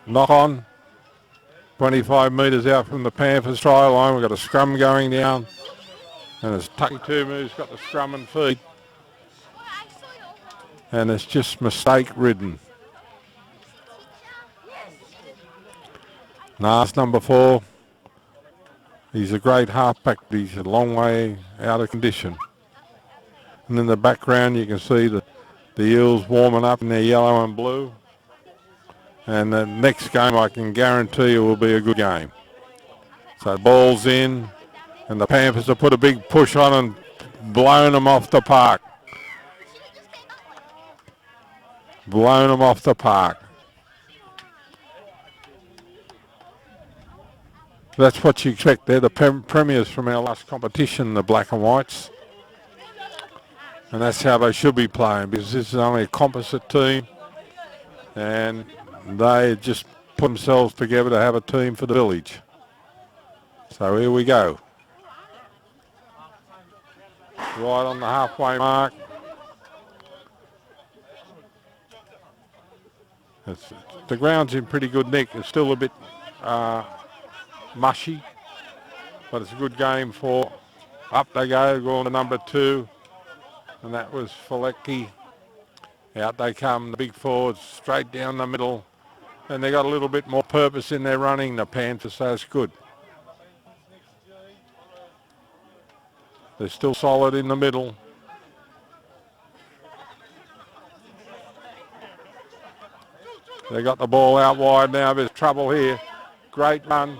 knock on. 25 metres out from the Panthers try line. We've got a scrum going down. And it's Takitumu who's got the scrum and feed. And it's just mistake ridden. Nas number 4. He's a great halfback, but he's a long way out of condition. And in the background you can see the Eels warming up in their yellow and blue. And the next game I can guarantee you will be a good game. So ball's in, and the Panthers have put a big push on and blown them off the park. Blown them off the park. That's what you expect. They're the premiers from our last competition, the Black and Whites. And that's how they should be playing, because this is only a composite team. And they just put themselves together to have a team for the village. So here we go. Right on the halfway mark. The ground's in pretty good nick. It's still a bit mushy, but it's a good game for. Up they go, going to number 2, and that was Felecki. Out they come, the big forwards, straight down the middle, and they got a little bit more purpose in their running, the Panthers, so it's good. They're still solid in the middle. They got the ball out wide now. There's trouble here. Great run.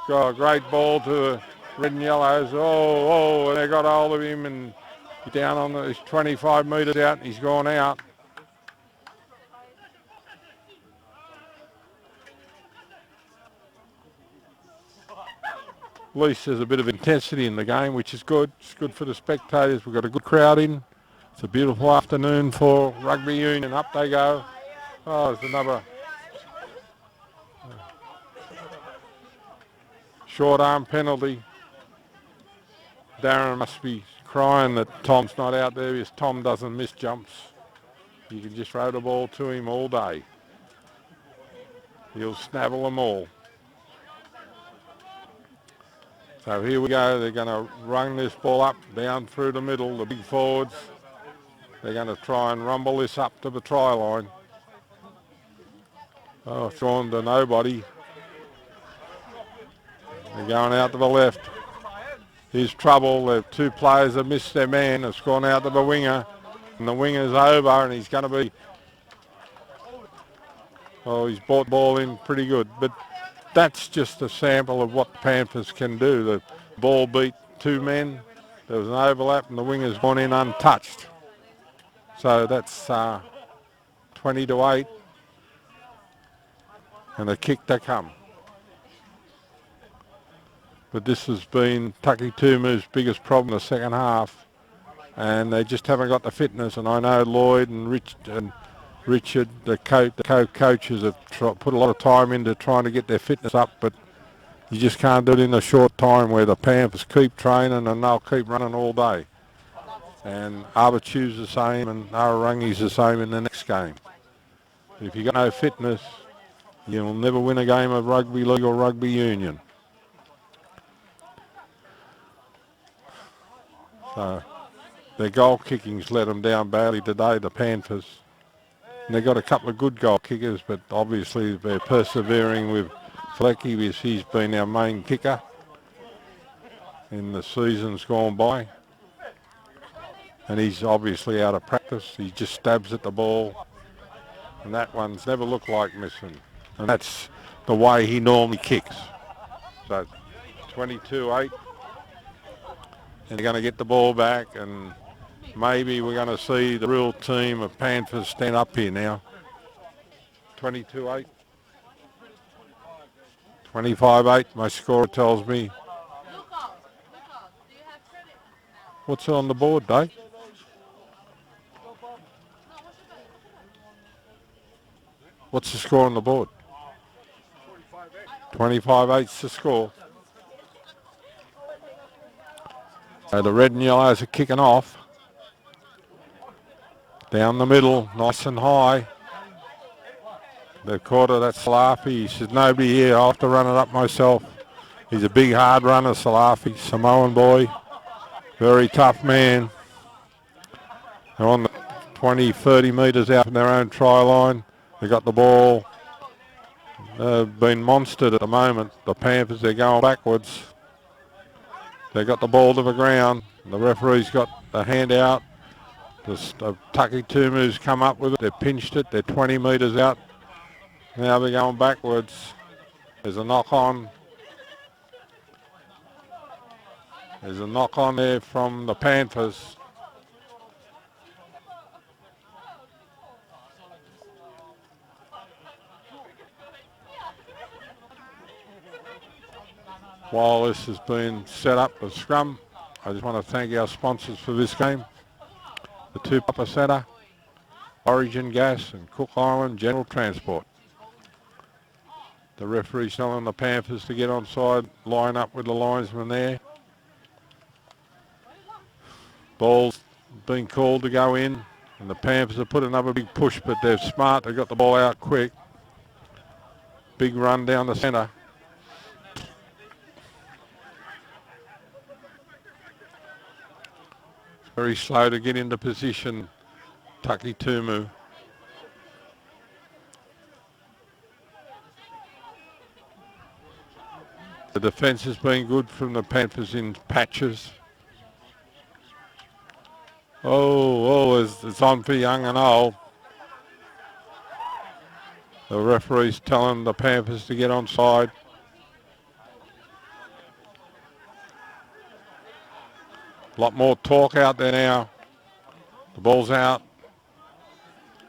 Got a great ball to the red and yellows. Oh, and they got hold of him, and he's down on he's 25 metres out, and he's gone out. At least there's a bit of intensity in the game, which is good. It's good for the spectators. We've got a good crowd in. It's a beautiful afternoon for rugby union. Up they go. Oh, there's another short arm penalty. Darren must be crying that Tom's not out there, because Tom doesn't miss jumps. You can just throw the ball to him all day. He'll snavel them all. So here we go. They're going to run this ball up, down through the middle, the big forwards. They're going to try and rumble this up to the try line. Oh, thrown to nobody. They're going out to the left. Here's trouble. The two players have missed their man. It's gone out to the winger. And the winger's over and he's going to be... Oh, he's brought the ball in pretty good. But that's just a sample of what the Panthers can do. The ball beat two men. There was an overlap and the winger's gone in untouched. So that's 20-8. And a kick to come. But this has been Takitumu's biggest problem in the second half. And they just haven't got the fitness. And I know Lloyd and Richard, the co-coaches, have put a lot of time into trying to get their fitness up. But you just can't do it in a short time where the Panthers keep training and they'll keep running all day. And Arbutu's the same and Ararangi's the same in the next game. If you've got no fitness, you'll never win a game of rugby league or rugby union. So their goal kicking's let them down badly today, the Panthers. And they've got a couple of good goal kickers, but obviously they're persevering with Flecky, because he's been our main kicker in the seasons gone by. And he's obviously out of practice. He just stabs at the ball. And that one's never looked like missing. And that's the way he normally kicks. So 22-8. And they're going to get the ball back, and maybe we're going to see the real team of Panthers stand up here now. 22-8. 25-8, my scorer tells me. What's on the board, Dave? What's the score on the board? 25-8's the score. So the red and yellows are kicking off. Down the middle, nice and high. The quarter, that's Salafi. He says, nobody here, I'll have to run it up myself. He's a big, hard runner, Salafi, Samoan boy. Very tough man. They're on the 20, 30 metres out from their own try line. They got the ball. They've been monstered at the moment. The Panthers, they're going backwards. They got the ball to the ground. The referee's got the hand out. The Takitumu's come up with it. They've pinched it. They're 20 metres out. Now they're going backwards. There's a knock on. There's a knock on there from the Panthers. While this has been set up with scrum, I just want to thank our sponsors for this game. The Tupapa Centre, Origin Gas and Cook Island General Transport. The referee's telling the Panthers to get onside, line up with the linesman there. Ball's been called to go in, and the Panthers have put another big push, but they're smart. They got the ball out quick. Big run down the centre. Very slow to get into position, Takitumu. The defence has been good from the Panthers in patches. It's on for young and old. The referee's telling the Panthers to get onside. A lot more talk out there now. The ball's out.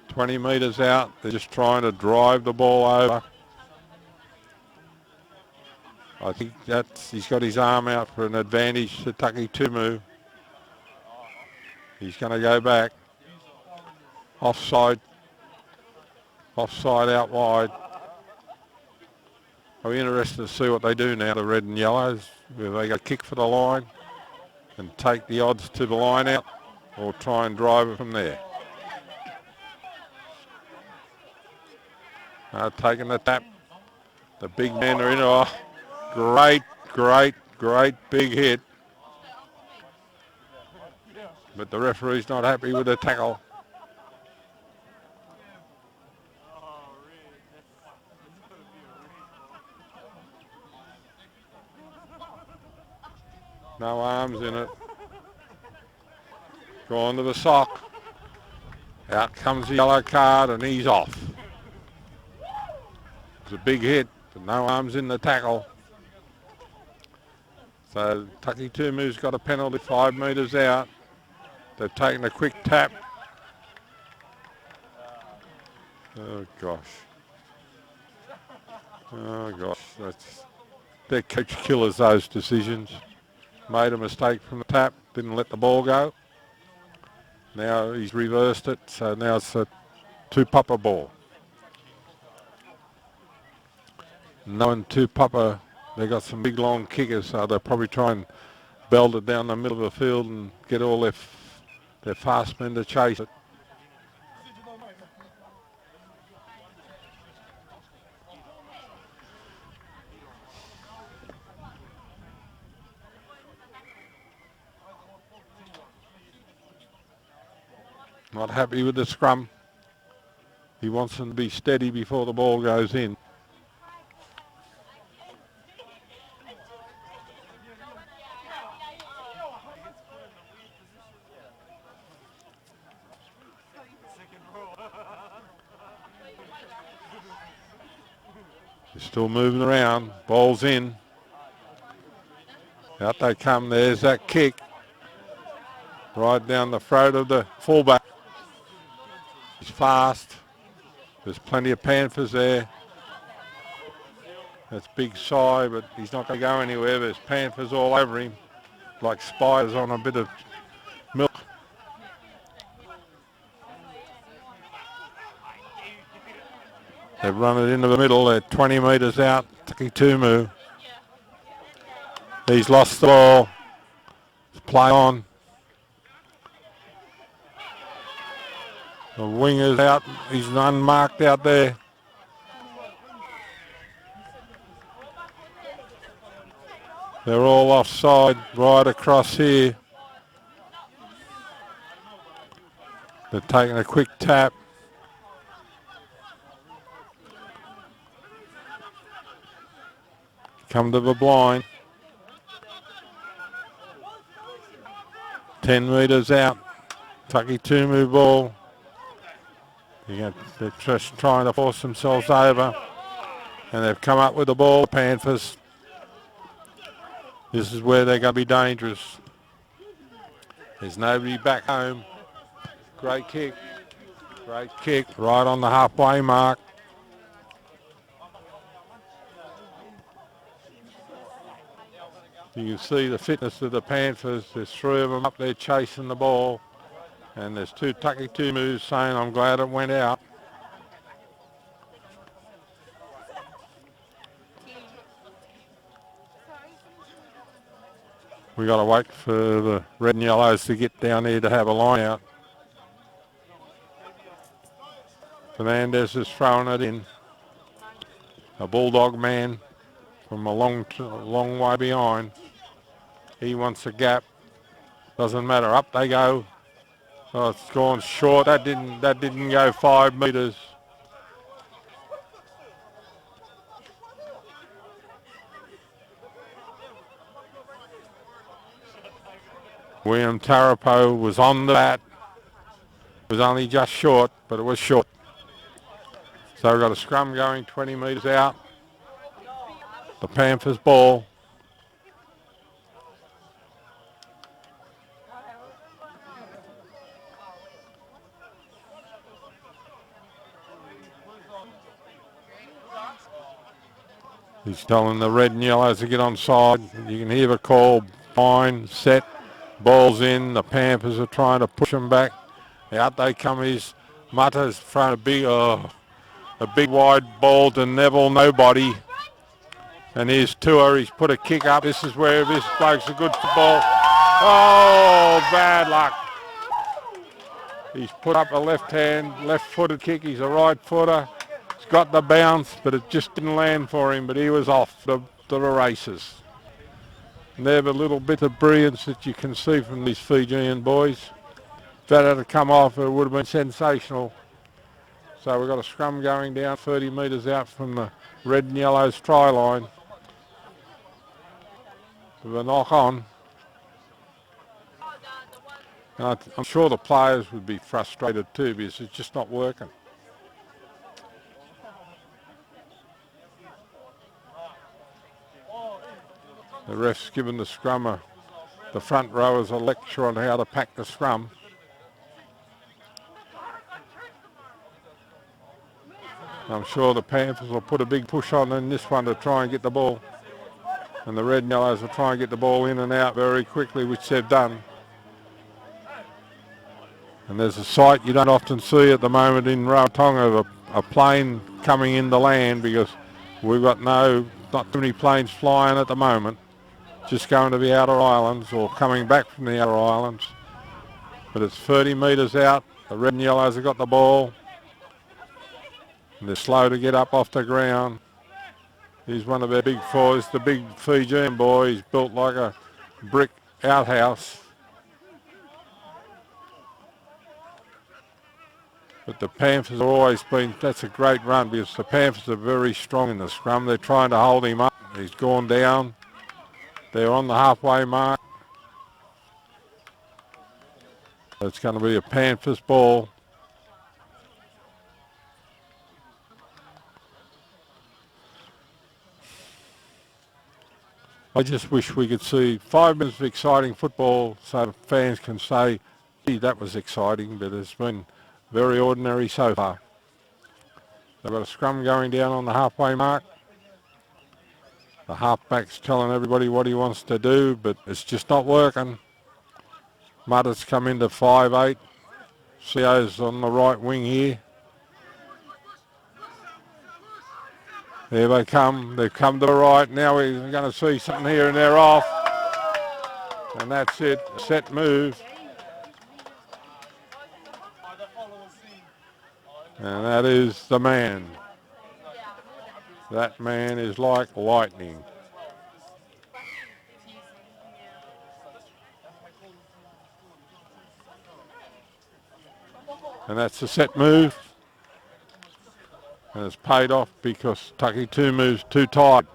20 metres out. They're just trying to drive the ball over. I think he's got his arm out for an advantage to Takitumu. He's going to go back. Offside. Offside out wide. I'll be interested to see what they do now, the red and yellows. Whether they go kick for the line and take the odds to the line out, or try and drive it from there. Taking the tap. The big men are in. Oh, great great big hit. But the referee's not happy with the tackle. No arms in it. Gone to the sock. Out comes the yellow card and he's off. It's a big hit, but no arms in the tackle. So Takitumu's got a penalty 5 metres out. They've taken a quick tap. Oh gosh. Oh gosh. They're coach killers, those decisions. Made a mistake from the tap, didn't let the ball go. Now he's reversed it, so now it's a Tupapa ball. Knowing Tupapa, they got some big long kickers, so they'll probably try and belt it down the middle of the field and get all their fast men to chase it. Not happy with the scrum. He wants them to be steady before the ball goes in. He's still moving around. Ball's in. Out they come. There's that kick. Right down the throat of the fullback. He's fast. There's plenty of Panthers there. That's big Si, but he's not going to go anywhere. There's Panthers all over him, like spiders on a bit of milk. They've run it into the middle. They're 20 metres out. Takitumu. He's lost the ball. Play on. The winger's out. He's unmarked out there. They're all offside right across here. They're taking a quick tap. Come to the blind. 10 metres out. Takitumu ball. They're just trying to force themselves over. And they've come up with the ball, Panthers. This is where they're going to be dangerous. There's nobody back home. Great kick. Great kick right on the halfway mark. You can see the fitness of the Panthers. There's 3 of them up there chasing the ball. And there's 2 Takitumus saying, I'm glad it went out. We got to wait for the red and yellows to get down here to have a line out. Fernandez is throwing it in. A Bulldog man from a long way behind. He wants a gap. Doesn't matter. Up they go. Oh, it's gone short. That didn't go 5 metres. William Tarapo was on the bat. It was only just short, but it was short. So we've got a scrum going 20 metres out. The Panthers ball. He's telling the red and yellows to get on side. You can hear the call. Fine, set, ball's in. The Panthers are trying to push them back. Out they come. His Muta's thrown a big wide ball to Neville, nobody. And here's Tua. He's put a kick up. This is where this bloke's a good football. Oh, bad luck. He's put up a left-footed kick. He's a right footer. He's got the bounce, but it just didn't land for him. But he was off to the races. They're the little bit of brilliance that you can see from these Fijian boys. If that had come off, it would have been sensational. So we've got a scrum going down 30 metres out from the red and yellows try line. With a knock on. And I'm sure the players would be frustrated too because it's just not working. The ref's given the scrummer, the front rowers, a lecture on how to pack the scrum. I'm sure the Panthers will put a big push on in this one to try and get the ball. And the red and yellows will try and get the ball in and out very quickly, which they've done. And there's a sight you don't often see at the moment in Rarotonga of a plane coming in the land, because we've got not too many planes flying at the moment, just going to the outer islands or coming back from the outer islands. But it's 30 metres out. The red and yellows have got the ball. And they're slow to get up off the ground. He's one of their big fours, the big Fijian boy. He's built like a brick outhouse. But the Panthers have always been, that's a great run because the Panthers are very strong in the scrum. They're trying to hold him up. He's gone down. They're on the halfway mark. It's going to be a Panthers ball. I just wish we could see 5 minutes of exciting football so the fans can say, gee, that was exciting, but it's been very ordinary so far. They've got a scrum going down on the halfway mark. The halfback's telling everybody what he wants to do, but it's just not working. Mutter's come into 5'8". CO's on the right wing here. There they come. They've come to the right. Now we're going to see something here and they're off. And that's it. Set move. And that is the man. That man is like lightning. And that's the set move. And it's paid off because Takitumu's too tired.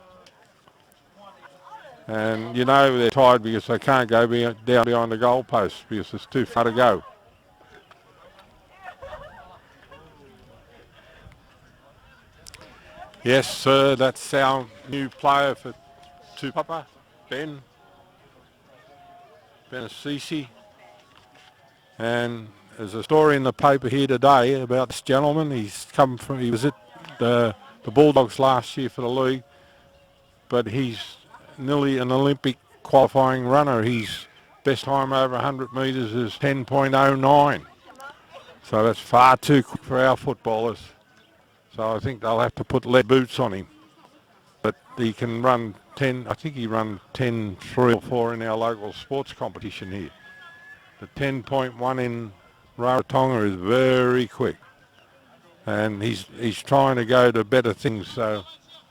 And you know they're tired because they can't go down behind the goalpost because it's too far to go. Yes, sir, that's our new player for Tupapa, Ben Assisi. And there's a story in the paper here today about this gentleman. He was at the Bulldogs last year for the league, but he's nearly an Olympic qualifying runner. His best time over 100 metres is 10.09. So that's far too quick for our footballers. So I think they'll have to put lead boots on him. But he can run 10, I think he ran 10.3 or 4 in our local sports competition here. The 10.1 in Rarotonga is very quick. And he's trying to go to better things, so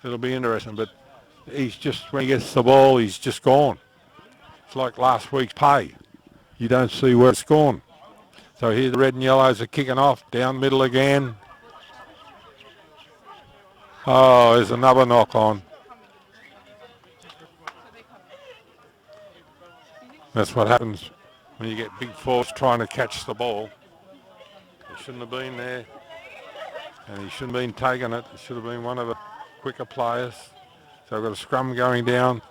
it'll be interesting. But he's just, when he gets the ball, he's just gone. It's like last week's pay. You don't see where it's gone. So here the red and yellows are kicking off, down middle again. Oh, there's another knock on. That's what happens when you get big force trying to catch the ball. He shouldn't have been there. And he shouldn't have been taking it. It should have been one of the quicker players. So we've got a scrum going down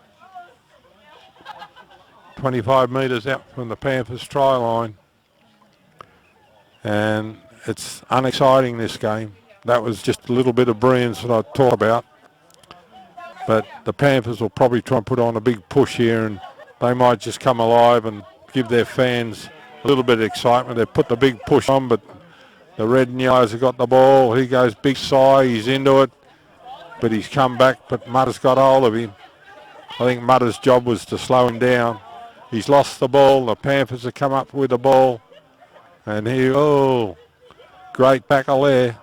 25 metres out from the Panthers try line. And it's unexciting, this game. That was just a little bit of brilliance that I talked about. But the Panthers will probably try and put on a big push here, and they might just come alive and give their fans a little bit of excitement. They put the big push on, but the red and yellows have got the ball. He goes big sigh, he's into it, but he's come back, but Mutter's got hold of him. I think Mutter's job was to slow him down. He's lost the ball. The Panthers have come up with the ball. And he, oh, great tackle there.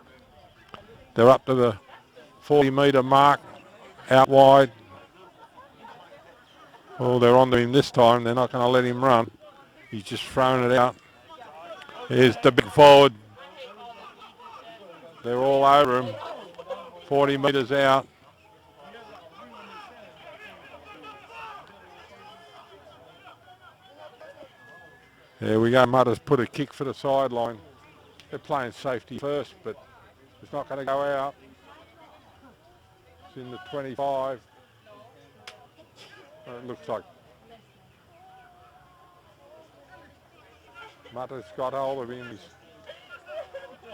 They're up to the 40-metre mark, out wide. Oh, they're on to him this time. They're not going to let him run. He's just thrown it out. Here's the big forward. They're all over him. 40 metres out. There we go. Mutter's put a kick for the sideline. They're playing safety first, but it's not going to go out. It's in the 25. It looks like Mutter's got hold of him. He's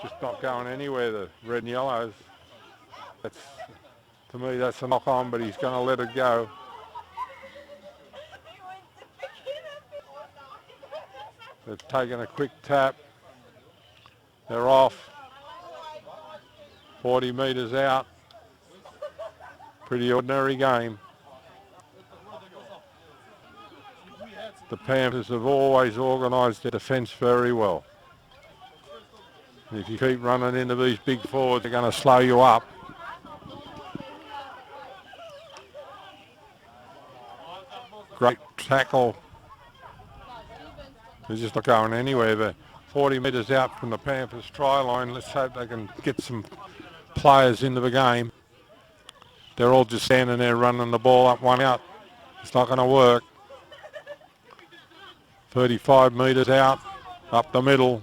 just not going anywhere, the red and yellows. That's, to me, that's a knock on, but he's going to let it go. They've taken a quick tap. They're off. 40 metres out. Pretty ordinary game. The Panthers have always organised their defence very well. If you keep running into these big forwards, they're going to slow you up. Great tackle. They're just not going anywhere. They're 40 metres out from the Panthers try line. Let's hope they can get some players into the game. They're all just standing there running the ball up one out. It's not going to work. 35 metres out, up the middle.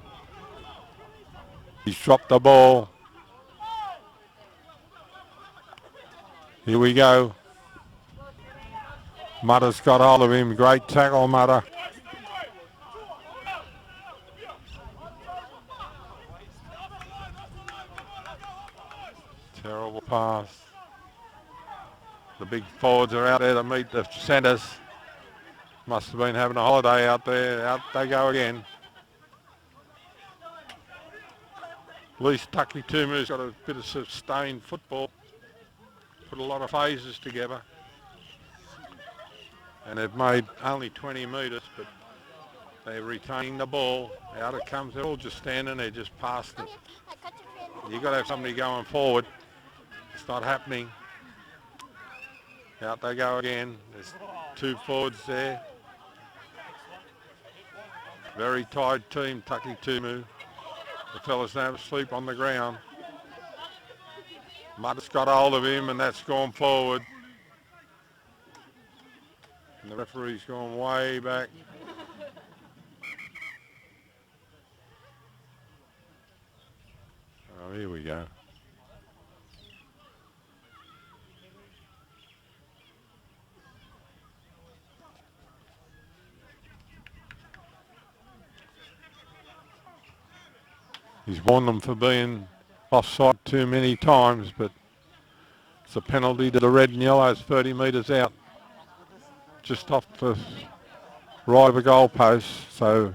He's dropped the ball. Here we go. Mutter's got hold of him. Great tackle, Mutter. Terrible pass. The big forwards are out there to meet the centres. Must have been having a holiday out there. Out they go again. At least Takitumu's got a bit of sustained football. Put a lot of phases together. And they've made only 20 metres, but they're retaining the ball. Out it comes. They're all just standing there, just past it. You've got to have somebody going forward. It's not happening. Out they go again. There's two forwards there. Very tired team, Takitumu. The fellas don't have to sleep on the ground. Mutter's got hold of him, and that's gone forward. And the referee's gone way back. Oh, here we go. He's warned them for being offside too many times, but it's a penalty to the red and yellows, 30 metres out, just off the right of the goalpost. So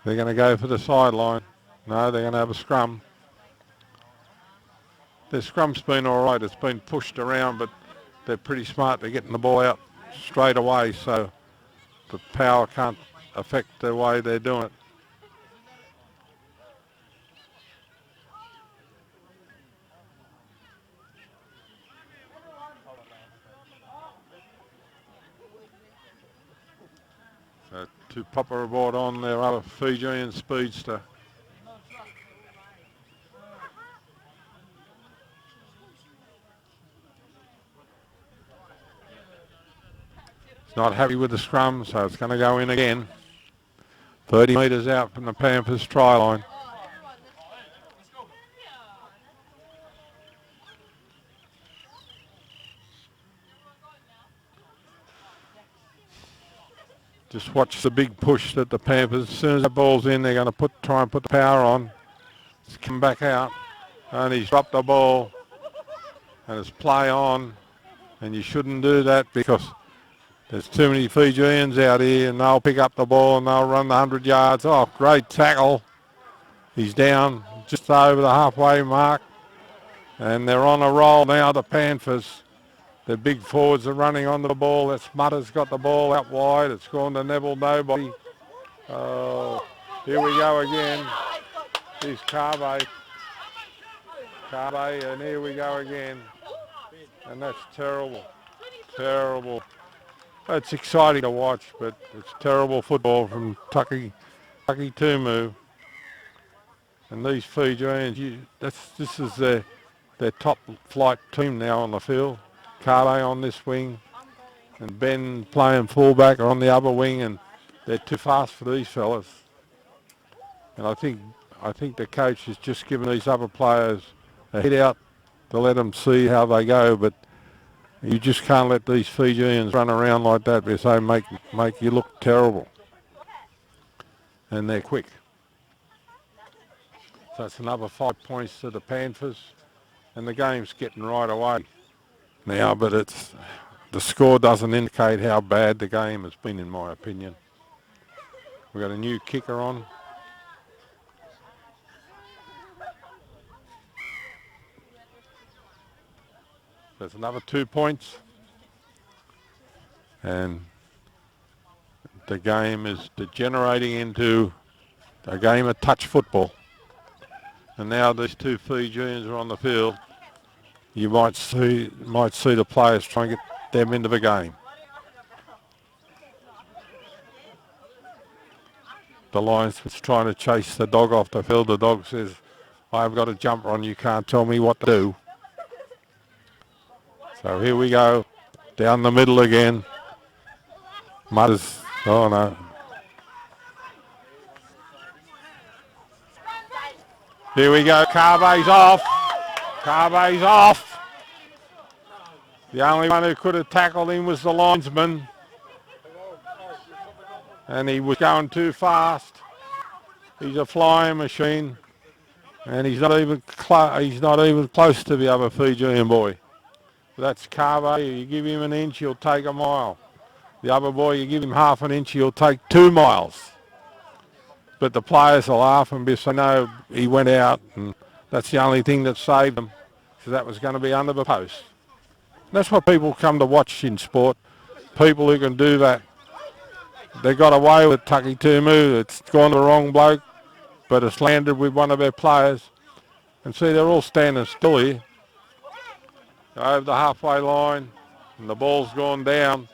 they're going to go for the sideline. No, they're going to have a scrum. Their scrum's been all right. It's been pushed around, but they're pretty smart. They're getting the ball out straight away, so the power can't affect the way they're doing it. So Tupapa are brought on their other Fijian speedster. He's not happy with the scrum, so it's going to go in again. 30 metres out from the Panthers try line. Just watch the big push that the Panthers, as soon as the ball's in, they're going to try and put the power on. It's come back out, and he's dropped the ball, and it's play on, and you shouldn't do that because there's too many Fijians out here, and they'll pick up the ball and they'll run the 100 yards. Oh, great tackle. He's down just over the halfway mark, and they're on a roll now, the Panthers. The big forwards are running on the ball. That's Mutter's got the ball out wide. It's gone to Neville Nobody. Oh, here we go again. Here's Carve. Carbe, and here we go again. And that's terrible. Terrible. It's exciting to watch, but it's terrible football from Takitumu. And these Fijians, this is their top flight team now on the field. Carbe on this wing, and Ben playing fullback on the other wing, and they're too fast for these fellas. And I think the coach has just given these other players a hit out to let them see how they go, but you just can't let these Fijians run around like that because they make you look terrible. And they're quick. So it's another 5 points to the Panthers, and the game's getting right away now, but the score doesn't indicate how bad the game has been, in my opinion. We've got a new kicker on. There's another 2 points, and the game is degenerating into a game of touch football. And now these two Fijians are on the field. You might see the players try and get them into the game. The linesman's trying to chase the dog off the field. The dog says, "I've got a jumper on, you can't tell me what to do." So here we go, down the middle again. Mutters, oh no. Here we go, Carbe's off. Carbe's off. The only one who could have tackled him was the linesman. And he was going too fast. He's a flying machine. And he's not even close to the other Fijian boy. That's Carbe. You give him an inch, he'll take a mile. The other boy, you give him half an inch, he'll take 2 miles. But the players are laughing because they know he went out, and that's the only thing that saved them. So that was going to be under the post. And that's what people come to watch in sport. People who can do that. They got away with Takitumu. It's gone to the wrong bloke, but it's landed with one of their players. And see, they're all standing still here. Over the halfway line, and the ball's gone down.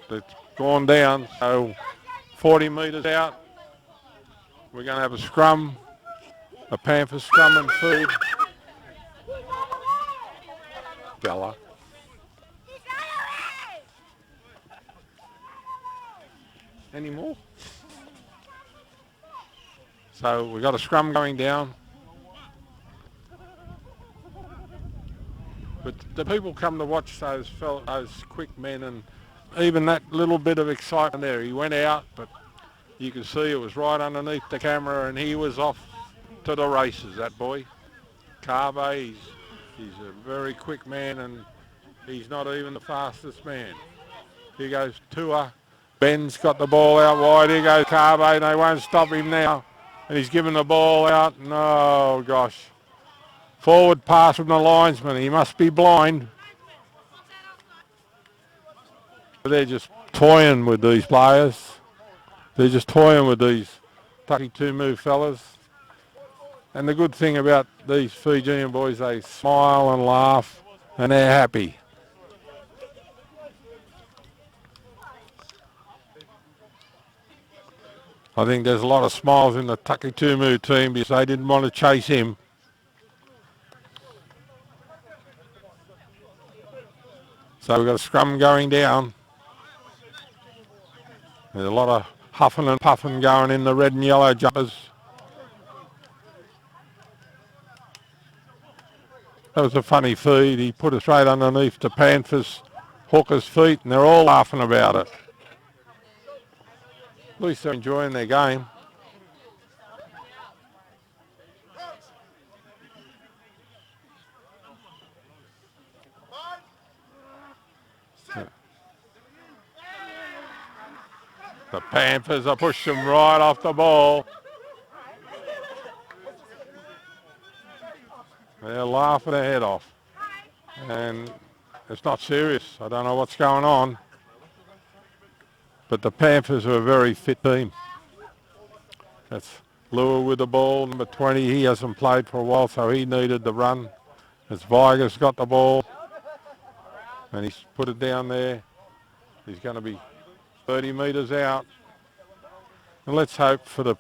It's gone down, so 40 metres out. We're going to have a scrum, a Panthers scrum and feed. Bella. Any more? So we've got a scrum going down. But the people come to watch those quick men, and even that little bit of excitement there. He went out, but you can see it was right underneath the camera, and he was off to the races, that boy. Carbe, he's a very quick man, and he's not even the fastest man. Here goes Tua. Ben's got the ball out wide. Here goes Carbe, and they won't stop him now. And he's giving the ball out, and oh gosh. Forward pass from the linesman. He must be blind. They're just toying with these players. They're just toying with these Takitumu fellas. And the good thing about these Fijian boys, they smile and laugh, and they're happy. I think there's a lot of smiles in the Takitumu team because they didn't want to chase him. So we've got a scrum going down. There's a lot of huffing and puffing going in the red and yellow jumpers. That was a funny feed. He put it straight underneath the Panthers hooker's feet, and they're all laughing about it. At least they're enjoying their game. The Panthers are pushing right off the ball. They're laughing their head off. And it's not serious. I don't know what's going on. But the Panthers are a very fit team. Lure with the ball, number 20. He hasn't played for a while, so he needed the run. As Viger's got the ball, and he's put it down there. He's going to be 30 metres out. And let's hope for the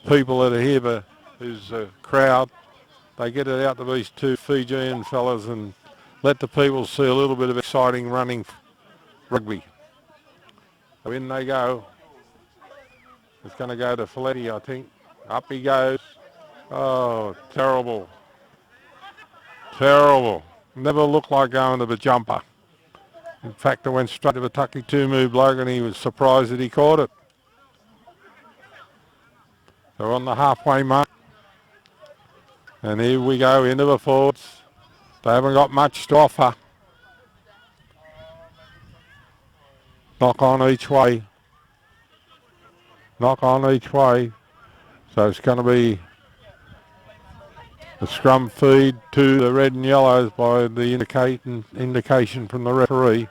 people that are here, but who's a crowd, they get it out to these two Fijian fellas and let the people see a little bit of exciting running rugby. So in they go. It's going to go to Folletti, I think. Up he goes. Oh, terrible. Terrible. Never looked like going to the jumper. In fact, it went straight to the Takitumu bloke and he was surprised that he caught it. They're on the halfway mark. And here we go into the forwards. They haven't got much to offer. Knock on each way. Knock on each way. So it's going to be a scrum feed to the red and yellows by the indication from the referee.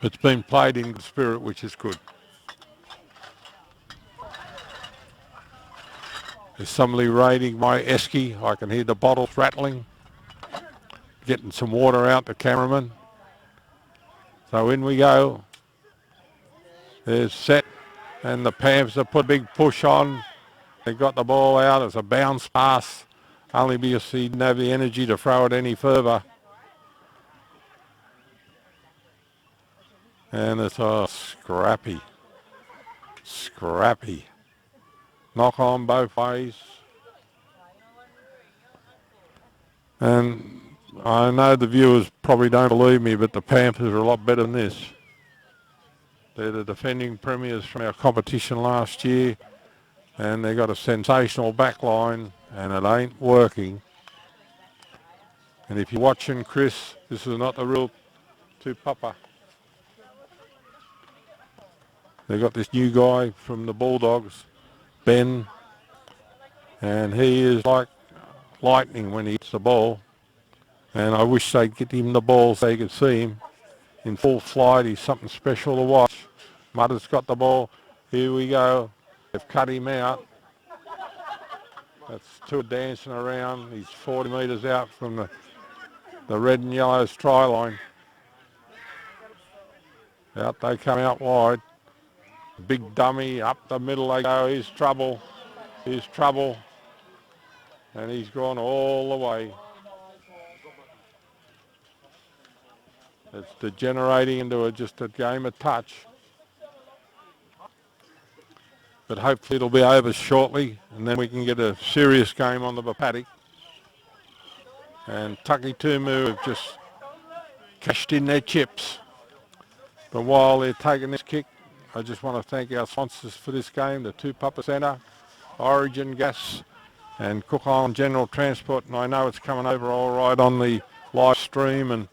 It's been played in good spirit, which is good. There's somebody raiding my esky. I can hear the bottles rattling. Getting some water out, the cameraman. So in we go. There's set. And the Panthers have put a big push on. They got the ball out. It's a bounce pass. Only because he didn't have the energy to throw it any further. And it's scrappy. Scrappy. Knock on both ways. And I know the viewers probably don't believe me, but the Panthers are a lot better than this. They're the defending premiers from our competition last year, and they've got a sensational back line, and it ain't working. And if you're watching, Chris, this is not the real Tupapa. They've got this new guy from the Bulldogs, Ben, and he is like lightning when he hits the ball. And I wish they'd get him the ball so you could see him in full flight. He's something special to watch. Mudder's got the ball. Here we go. They've cut him out. That's two dancing around. He's 40 metres out from the red and yellows try line. Out they come out wide. Big dummy, up the middle they go. Here's trouble. Here's trouble. And he's gone all the way. It's degenerating into just a game of touch. But hopefully it'll be over shortly, and then we can get a serious game on the paddock. And Takitumu have just cashed in their chips. But while they're taking this kick, I just want to thank our sponsors for this game, the Tupapa Centre, Origin Gas, and Cook Island General Transport. And I know it's coming over all right on the live stream. And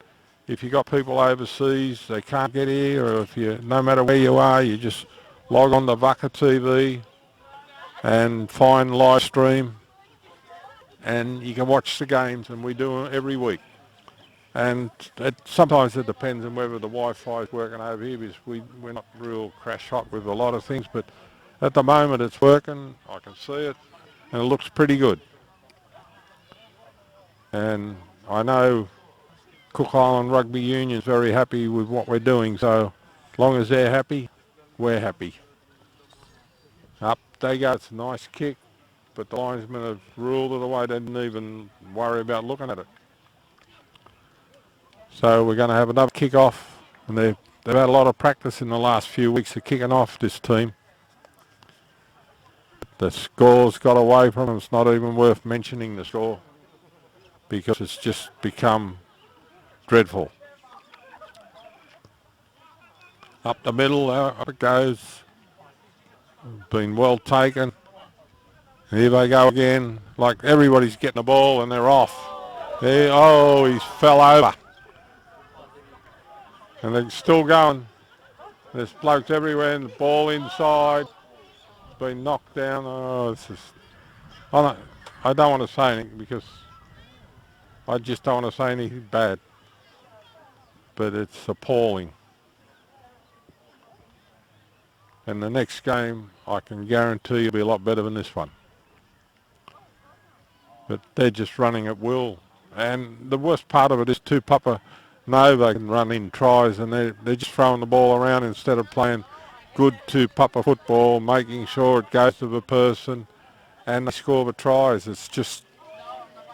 if you've got people overseas, they can't get here, or if you, no matter where you are, you just log on to Vaka TV and find live stream, and you can watch the games, and we do them every week. And sometimes it depends on whether the Wi-Fi is working over here, because we're not real crash hot with a lot of things, but at the moment it's working. I can see it, and it looks pretty good. And I know Cook Island Rugby Union is very happy with what we're doing, so as long as they're happy, we're happy. Up they go. It's a nice kick, but the linesmen have ruled it away. They didn't even worry about looking at it. So we're going to have another kick-off, and they've had a lot of practice in the last few weeks of kicking off this team. The score's got away from them. It's not even worth mentioning the score, because it's just become dreadful. Up the middle, up it goes. Been well taken. Here they go again. Like everybody's getting the ball and they're off. There, oh, he's fell over. And they're still going. There's blokes everywhere and the ball inside. Been knocked down. Oh, it's just, I don't want to say anything, because I just don't want to say anything bad. But it's appalling. And the next game, I can guarantee will be a lot better than this one. But they're just running at will. And the worst part of it is Tupapa know they can run in tries, and they're just throwing the ball around instead of playing good Tupapa football, making sure it goes to the person, and they score the tries. It's just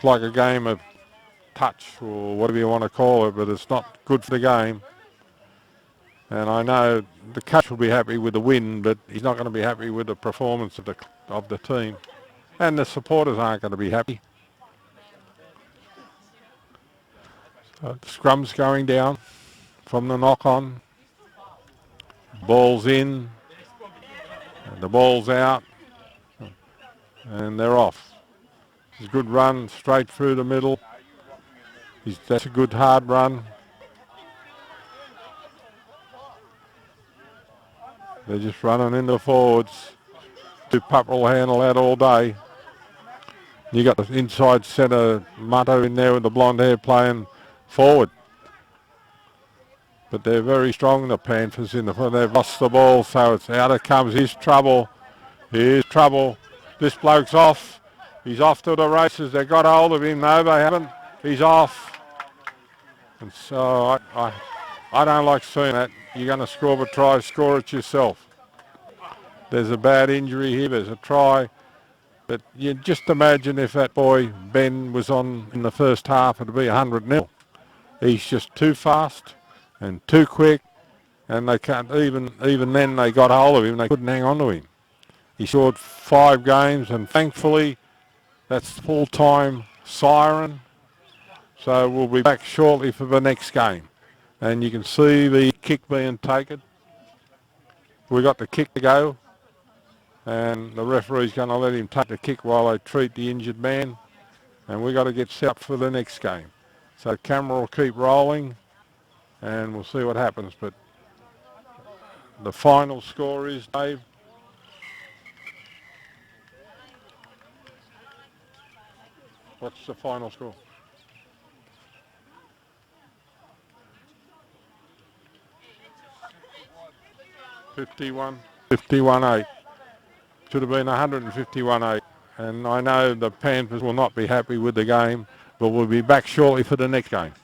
like a game of touch or whatever you want to call it, but it's not good for the game. And I know the coach will be happy with the win, but he's not going to be happy with the performance of the team. And the supporters aren't going to be happy. So the scrum's going down from the knock-on. Ball's in. And the ball's out. And they're off. It's a good run straight through the middle. That's a good hard run. They're just running into forwards. Tupapa will handle that all day. You got the inside centre Mato in there with the blonde hair playing forward. But they're very strong, the Panthers, in the front. They've lost the ball, so it's out it comes. Here's trouble. Here's trouble. This bloke's off. He's off to the races. They got hold of him. No, they haven't. He's off. And so I don't like seeing that. You're going to score a try, score it yourself. There's a bad injury here. There's a try. But you just imagine if that boy, Ben, was on in the first half, it'd be 100-0. He's just too fast and too quick, and they can't, even then they got hold of him. They couldn't hang on to him. He scored 5 games, and thankfully that's full-time siren. So we'll be back shortly for the next game. And you can see the kick being taken. We got the kick to go, and the referee's going to let him take the kick while they treat the injured man. And we got to get set up for the next game. So the camera will keep rolling, and we'll see what happens. But the final score is, Dave? What's the final score? 51-8. Should have been 151-8. And I know the Panthers will not be happy with the game, but we'll be back shortly for the next game.